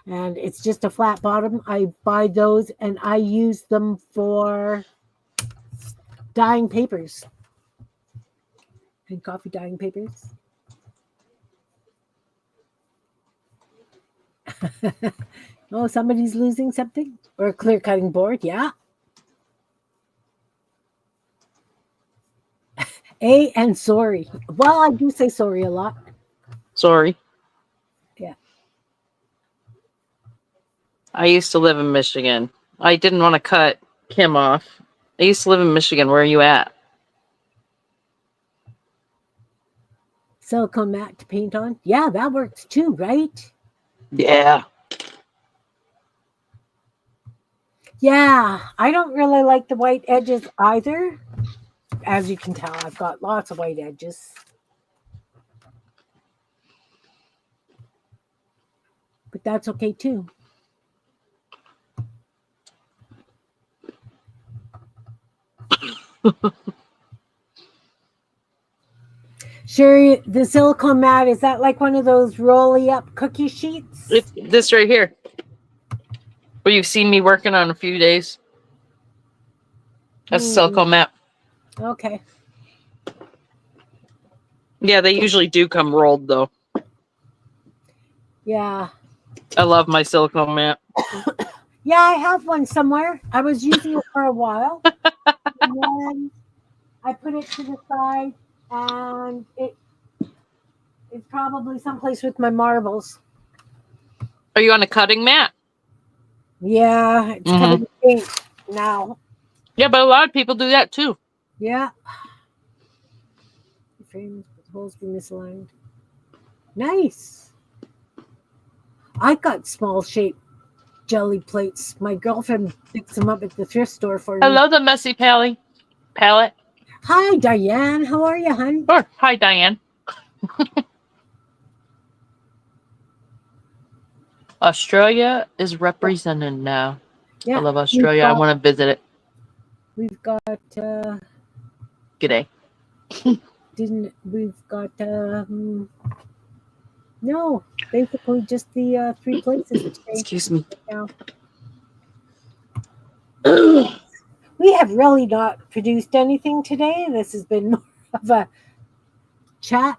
And it's just a flat bottom. I buy those and I use them for dyeing papers and coffee dyeing papers. Oh, somebody's losing something? Or a clear cutting board? Yeah. A and sorry. Well, I do say sorry a lot. Sorry. Yeah. I used to live in Michigan. I didn't want to cut Kim off. I used to live in Michigan. Where are you at? Silicone mat to paint on. Yeah, that works too, right? Yeah. Yeah, I don't really like the white edges either. As you can tell, I've got lots of white edges. But that's okay too. Sherry, the silicone mat, is that like one of those rolly up cookie sheets? It's this right here. Where you've seen me working on a few days. That's a silicone mat. Okay. Yeah, they usually do come rolled though. Yeah. I love my silicone mat. Yeah, I have one somewhere. I was using it for a while. And then I put it to the side and it's probably someplace with my marbles. Are you on a cutting mat? Yeah, it's covered in paint now. Yeah, but a lot of people do that too. Yeah. frames with holes be misaligned. Nice. I got small shape jelly plates. My girlfriend picks them up at the thrift store for me. Hello, the messy palette. Hi, Diane. How are you, hon? Oh, hi, Diane. Australia is represented now. Yeah, I love Australia. I want to visit it. We've got G'day. no, basically just the 3 places today. Excuse me. Now. We have really not produced anything today. This has been more of a chat.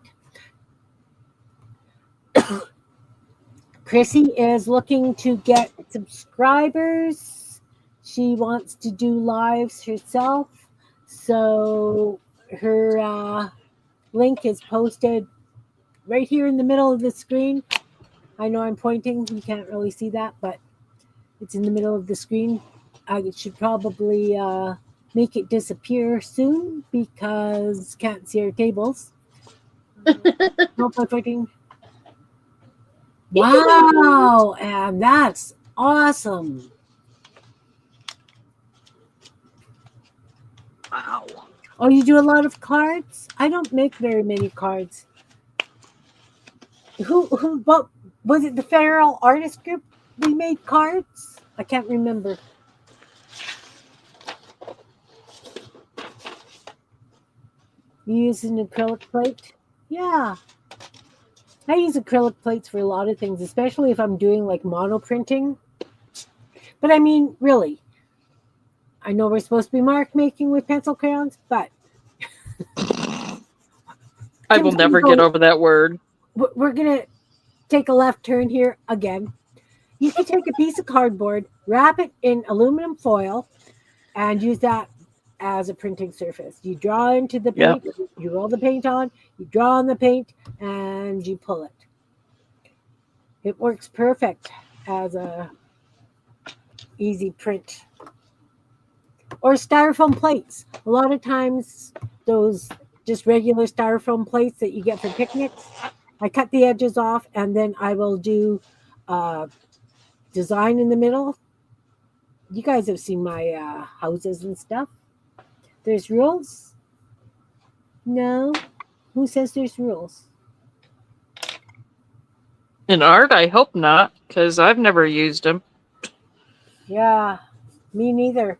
Krisse is looking to get subscribers. She wants to do lives herself. So her link is posted right here in the middle of the screen. I know I'm pointing. You can't really see that, but it's in the middle of the screen. I should probably make it disappear soon because can't see our tables. No pointing. Wow, and that's awesome. Wow. Oh, you do a lot of cards? I don't make very many cards. What was it? The Feral Artist Group? We made cards? I can't remember. You use an acrylic plate? Yeah. I use acrylic plates for a lot of things, especially if I'm doing like mono printing. But I mean, really, I know we're supposed to be mark making with pencil crayons, but I will never get over that word. We're going to take a left turn here again. You can take a piece of cardboard, wrap it in aluminum foil, and use that as a printing surface. You draw into the paint, you roll the paint on, you draw on the paint, and you pull it. It works perfect as a easy print. Or styrofoam plates. A lot of times, those just regular styrofoam plates that you get for picnics, I cut the edges off, and then I will do design in the middle. You guys have seen my houses and stuff. There's rules? No? Who says there's rules? In art, I hope not, because I've never used them. Yeah, me neither.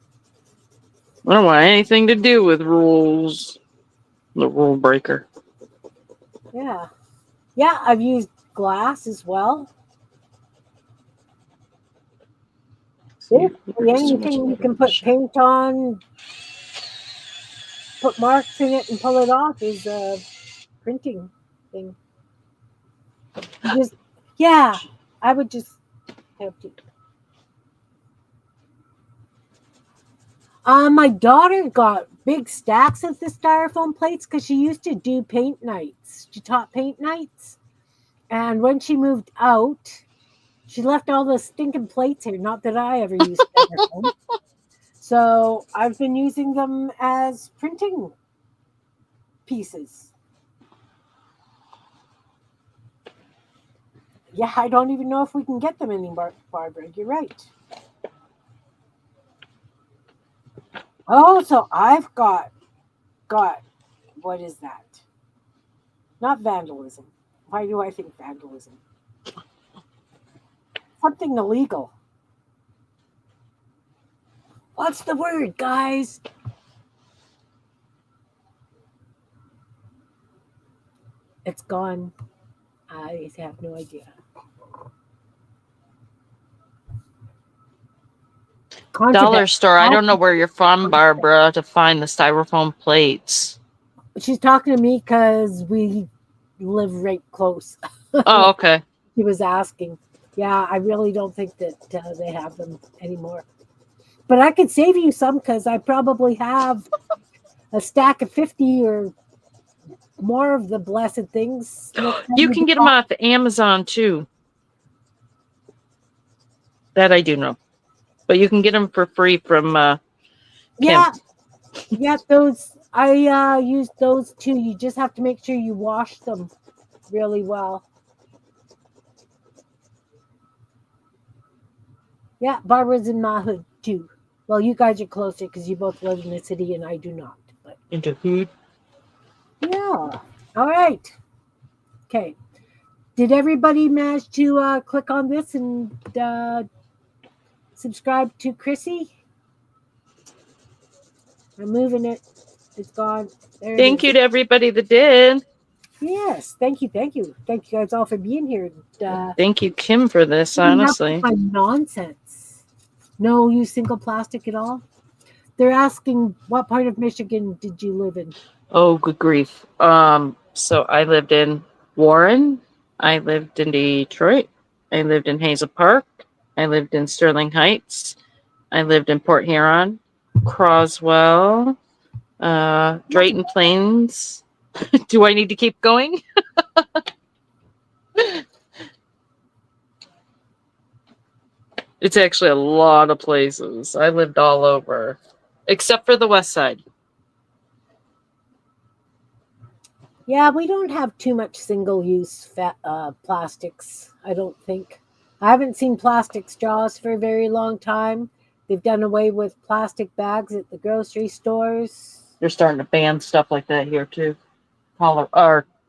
I don't want anything to do with rules. The rule breaker. Yeah. Yeah, I've used glass as well. Basically, anything you can put paint on, put marks in it, and pull it off is a printing thing. I would just have to. My daughter got big stacks of the styrofoam plates because she used to do paint nights. She taught paint nights. And when she moved out, she left all the stinking plates here. Not that I ever used styrofoam. So I've been using them as printing pieces. Yeah, I don't even know if we can get them anymore, Barbara. You're right. Oh, so I've got what is that? Not vandalism. Why do I think vandalism? Something illegal. What's the word, guys? It's gone. I have no idea. Dollar store. I don't know where you're from, Barbara, to find the styrofoam plates. She's talking to me because we live right close. Oh, okay. She was asking. Yeah, I really don't think that they have them anymore. But I could save you some because I probably have a stack of 50 or more of the blessed things. You can get them off Amazon too. That I do know. But you can get them for free from Yeah, those I use those too. You just have to make sure you wash them really well. Yeah, Barbara's in my hood too. Well, you guys are closer because you both live in the city and I do not. But Into food. yeah. All right. Okay. Did everybody manage to click on this and subscribe to Krisse? I'm moving it. It's gone. There it Thank is. you to everybody that did. Yes. Thank you. Thank you. Thank you guys all for being here. Thank you, Kim, for this, Putting up with honestly. my nonsense. No use single plastic at all. They're asking what part of Michigan did you live in? Oh, good grief. So I lived in Warren. I lived in Detroit. I lived in Hazel Park. I lived in Sterling Heights. I lived in Port Huron, Croswell, Drayton Plains. Do I need to keep going? It's actually a lot of places. I lived all over, except for the west side. Yeah, we don't have too much single-use plastics, I don't think. I haven't seen plastic straws for a very long time. They've done away with plastic bags at the grocery stores. They're starting to ban stuff like that here too.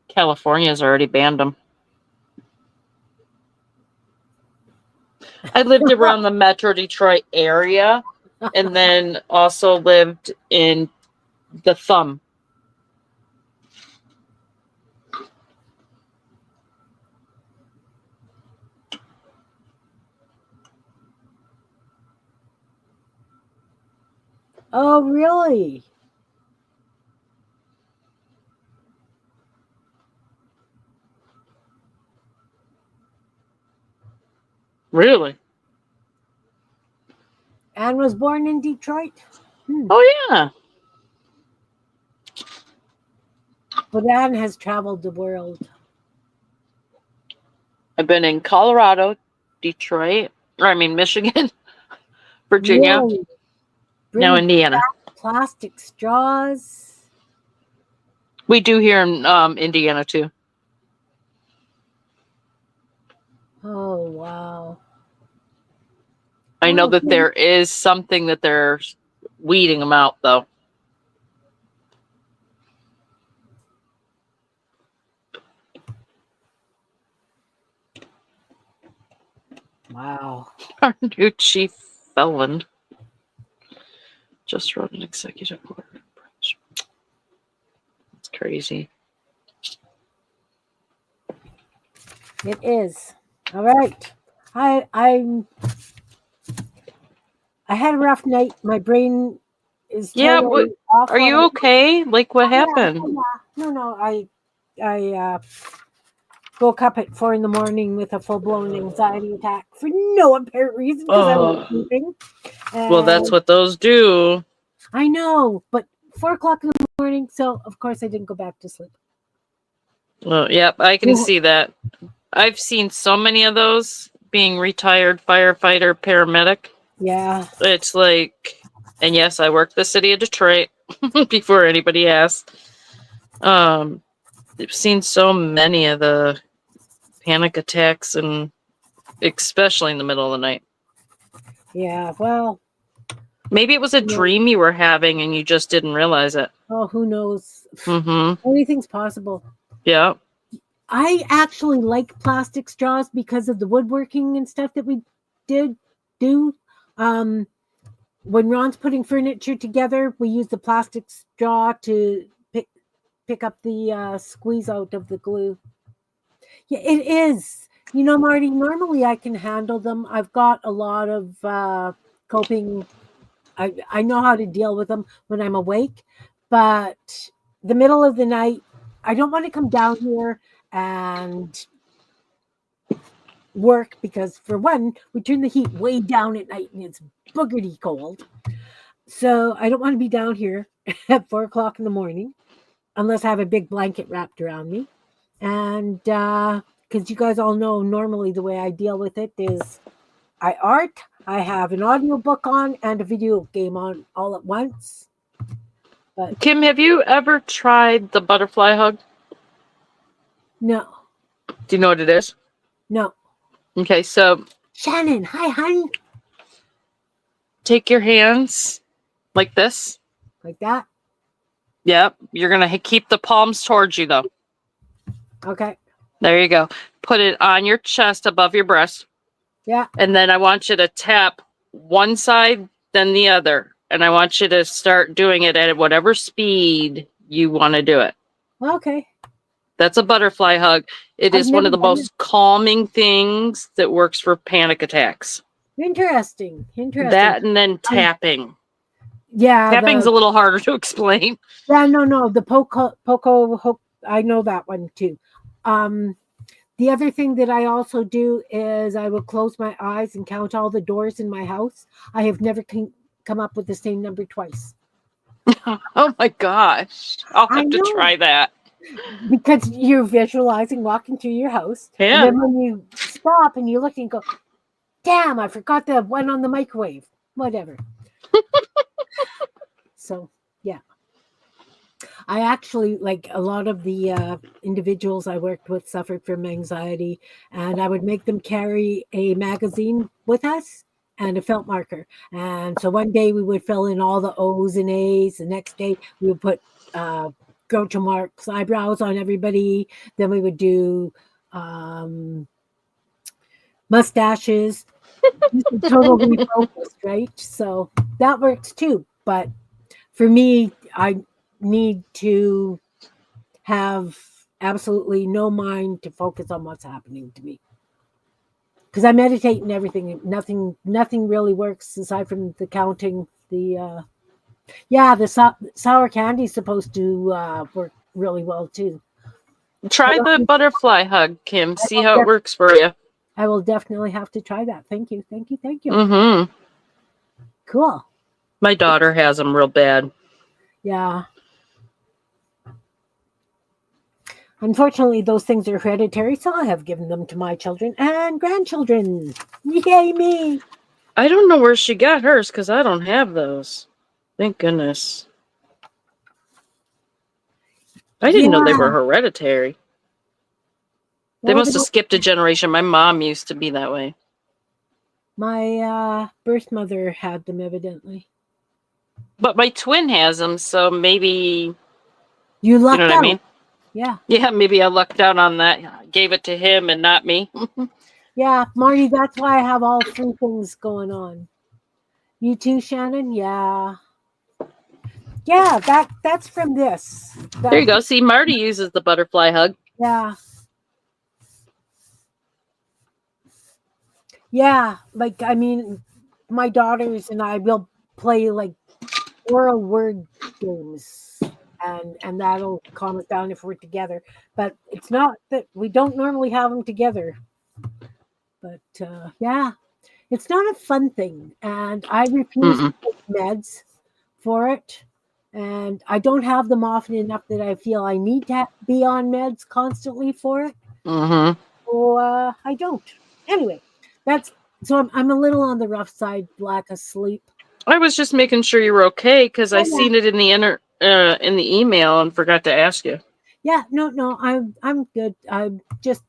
California's already banned them. I lived around the Metro Detroit area, and then also lived in the Thumb. Oh, really? Really? Anne was born in Detroit? Oh yeah. But Anne has traveled the world. I've been in Colorado, Detroit, Michigan, Virginia, Really? now Bring Indiana. back plastic straws? We do here in Indiana too. Oh, wow. I know Oh, that there is something that they're weeding them out though. wow. Our new chief felon just wrote an executive order. It's crazy. It is. All right. I had a rough night. My brain is Yeah, totally off. are you okay? Like, what happened? No. I woke up at 4 a.m. with a full blown anxiety attack for no apparent reason because I was Oh, sleeping. well, that's And what those do. I know, but 4 o'clock in the morning, so of course I didn't go back to sleep. Well, yep, I can see that. I've seen so many of those being retired firefighter, paramedic. Yeah. It's like, and yes, I worked the city of Detroit before anybody asked. I've seen so many of the panic attacks, and especially in the middle of the night. Yeah. Well, Maybe it was a dream you were having and you just didn't realize it. oh, who knows? Mm-hmm. Anything's possible. Yeah. I actually like plastic straws because of the woodworking and stuff that we did do. When Ron's putting furniture together, we use the plastic straw to pick up the squeeze out of the glue. Yeah, it is. You know, Marty, normally I can handle them. I've got a lot of coping. I know how to deal with them when I'm awake, but the middle of the night, I don't want to come down here and work because, for one, we turn the heat way down at night and it's boogerty cold. So I don't want to be down here at 4 o'clock in the morning unless I have a big blanket wrapped around me. And because you guys all know normally the way I deal with it is I have an audio book on and a video game on all at once. But Kim, have you ever tried the butterfly hug? no, Do you know what it is? no. Okay, so Shannon, hi, honey. take your hands like this. Like that. Yep. You're going to keep the palms towards you, though. Okay. There you go. Put it on your chest above your breast. Yeah. And then I want you to tap one side, then the other. And I want you to start doing it at whatever speed you want to do it. Okay. That's a butterfly hug. It I've is one never of the done most calming things that works for panic attacks. Interesting. Interesting. That and then tapping. Yeah. Tapping's a little harder to explain. Yeah, no. The Poco hook, I know that one too. The other thing that I also do is I will close my eyes and count all the doors in my house. I have never come up with the same number twice. Oh my gosh. I'll have to try that. Because you're visualizing walking through your house. Yeah. And then when you stop and you look and go, damn, I forgot the one on the microwave. Whatever. So, yeah. I actually, like a lot of the individuals I worked with suffered from anxiety, and I would make them carry a magazine with us and a felt marker. And so one day we would fill in all the O's and A's. The next day we would put Groucho Marx eyebrows on everybody. Then we would do mustaches. Totally focused, right? So that works too. But for me, I need to have absolutely no mind to focus on what's happening to me, because I meditate and everything. Nothing really works aside from the counting. The sour candy is supposed to work really well too. Try the butterfly hug, Kim. See how it works for you. I will definitely have to try that. Thank you. Mm-hmm. Cool. My daughter has them real bad. Yeah. Unfortunately, those things are hereditary, so I have given them to my children and grandchildren. Yay me! I don't know where she got hers because I don't have those. Thank goodness. I didn't know they were hereditary. They must have skipped a generation. My mom used to be that way. My birth mother had them, evidently. But my twin has them, so maybe... You lucked out. What I mean? Yeah. Yeah, maybe I lucked out on that. Gave it to him and not me. Yeah, Marty, that's why I have all three things going on. You too, Shannon? Yeah. Yeah, that's from this. There you go. See, Marty uses the butterfly hug. Yeah. Yeah, like, I mean, my daughters and I will play like oral word games, and that'll calm us down if we're together. But it's not that we don't normally have them together. But yeah, it's not a fun thing, and I refuse to take meds for it. And I don't have them often enough that I feel I need to be on meds constantly for it. Mm-hmm. So I don't. Anyway, so I'm a little on the rough side, lack of sleep. I was just making sure you were okay because I seen it in the email and forgot to ask you. Yeah, no, I'm good. I'm just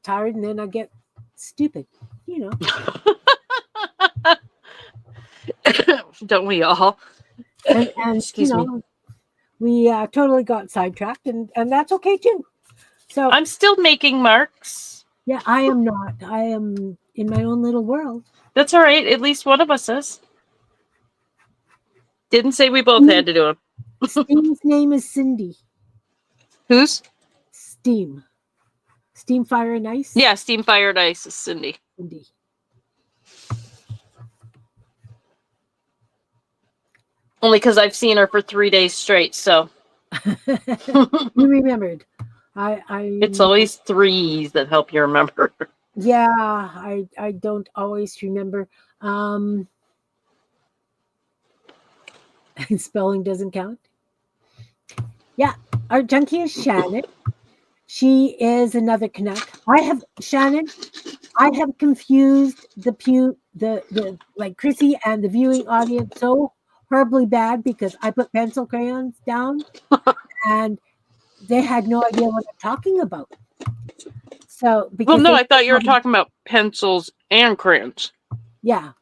tired, and then I get stupid, you know. Don't we all? And Excuse me. We totally got sidetracked, and that's okay too. So I'm still making marks. Yeah, I am not. I am in my own little world. That's all right. At least one of us is. Didn't say we both had to do them. Steam's name is Cindy. Whose? Steam. Steam, Fire, and Ice? Yeah, Steam, Fire, and Ice is Cindy. Cindy. Only because I've seen her for 3 days straight, so. You remembered. It's always threes that help you remember. Yeah, I don't always remember. Spelling doesn't count. Yeah, our junkie is Shannon. She is another Canuck. I have confused the like Krisse and the viewing audience so horribly bad because I put pencil crayons down and they had no idea what I'm talking about. So Well, because no, they I thought you were talking about pencils and crayons. yeah.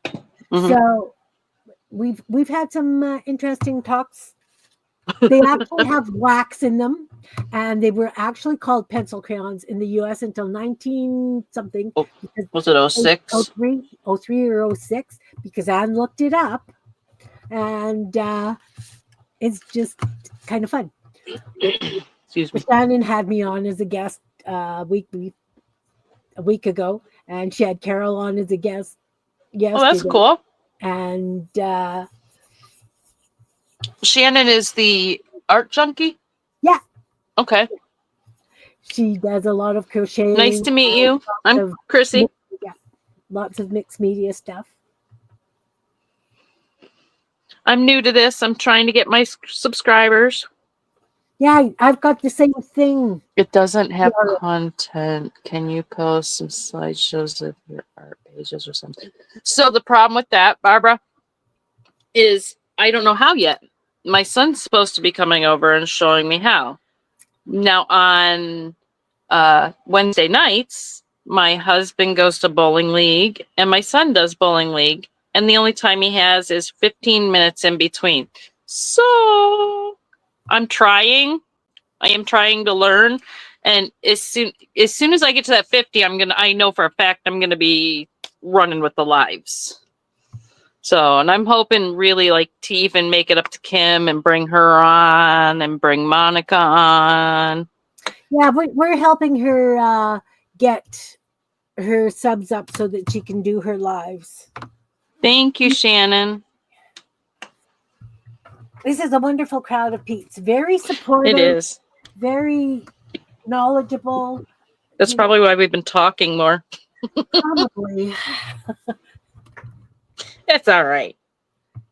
Mhm. So we've had some interesting talks. They actually have wax in them, and they were actually called pencil crayons in the U.S. until 19 something. Oh, Because was it 06? 03 or 06, because Anne looked it up, and it's just kind of fun. Excuse me. Shannon had me on as a guest a week ago, and she had Carol on as a guest Oh, that's yesterday. cool. And Shannon is the art junkie? yeah, Okay. she does a lot of crocheting. Nice to meet you. I'm of Krisse. yeah, lots of mixed media stuff. I'm new to this. I'm trying to get my subscribers. Yeah, I've got the same thing. It doesn't have Yeah. content. Can you post some slideshows of your art pages or something? So the problem with that, Barbara, is I don't know how yet. My son's supposed to be coming over and showing me how. Now on Wednesday nights, my husband goes to bowling league and my son does bowling league. And the only time he has is 15 minutes in between. So I'm trying. I am trying to learn. And as soon as I get to that 50, I know for a fact I'm gonna be running with the lives. So, and I'm hoping really like to even make it up to Kim and bring her on and bring Monica on. Yeah, we're helping her get her subs up so that she can do her lives. Thank you, Shannon. This is a wonderful crowd of peeps. Very supportive. It is. Very knowledgeable. That's probably why we've been talking more. Probably. It's all right.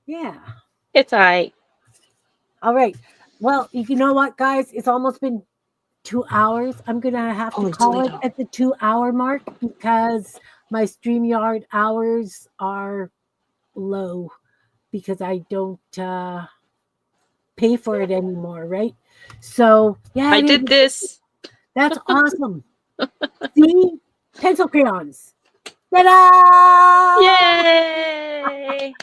Yeah. It's all right. All right. Well, you know what, guys? It's almost been 2 hours. I'm gonna have to call it at the 2 hour mark because my StreamYard hours are low because I don't pay for it anymore, right? So yeah, I did this. That's awesome. See, pencil crayons. Ta-da! Yay!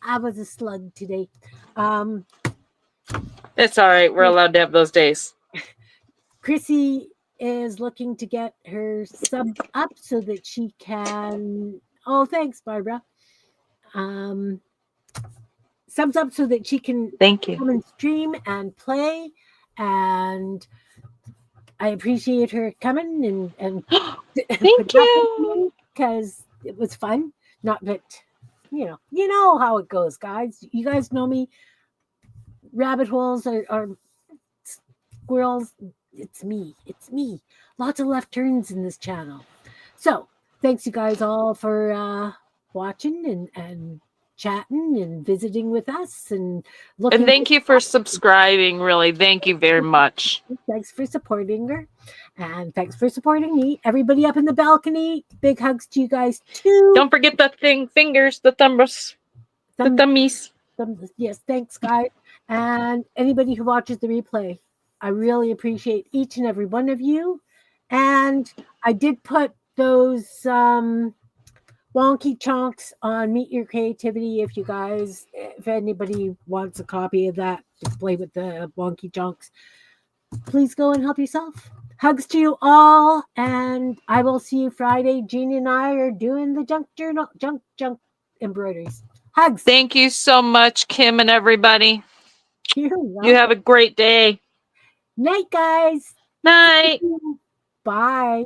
I was a slug today. It's all right. We're allowed to have those days. Krisse is looking to get her sub up so that she can. Oh, thanks, Barbara. Subs up so that she can Thank you. come and stream and play. And I appreciate her coming and Thank you. because it was fun. Not that you know how it goes, guys. You guys know me. Rabbit holes are squirrels. It's me. Lots of left turns in this channel. So thanks you guys all for watching and chatting and visiting with us and looking. And thank you for subscribing. Really, thank you very much. Thanks for supporting her, and thanks for supporting me. Everybody up in the balcony, big hugs to you guys too. Don't forget the fingers, the thumbs, the thummies. Yes, thanks, guys. And anybody who watches the replay, I really appreciate each and every one of you. And I did put those wonky chunks on Meet Your Creativity. If anybody wants a copy of that to play with the wonky chunks, please go and help yourself. Hugs to you all, and I will see you Friday. Jeannie and I are doing the junk embroideries. Hugs. Thank you so much, Kim and everybody. You're welcome. You have a great day. Night, guys. Night. Bye.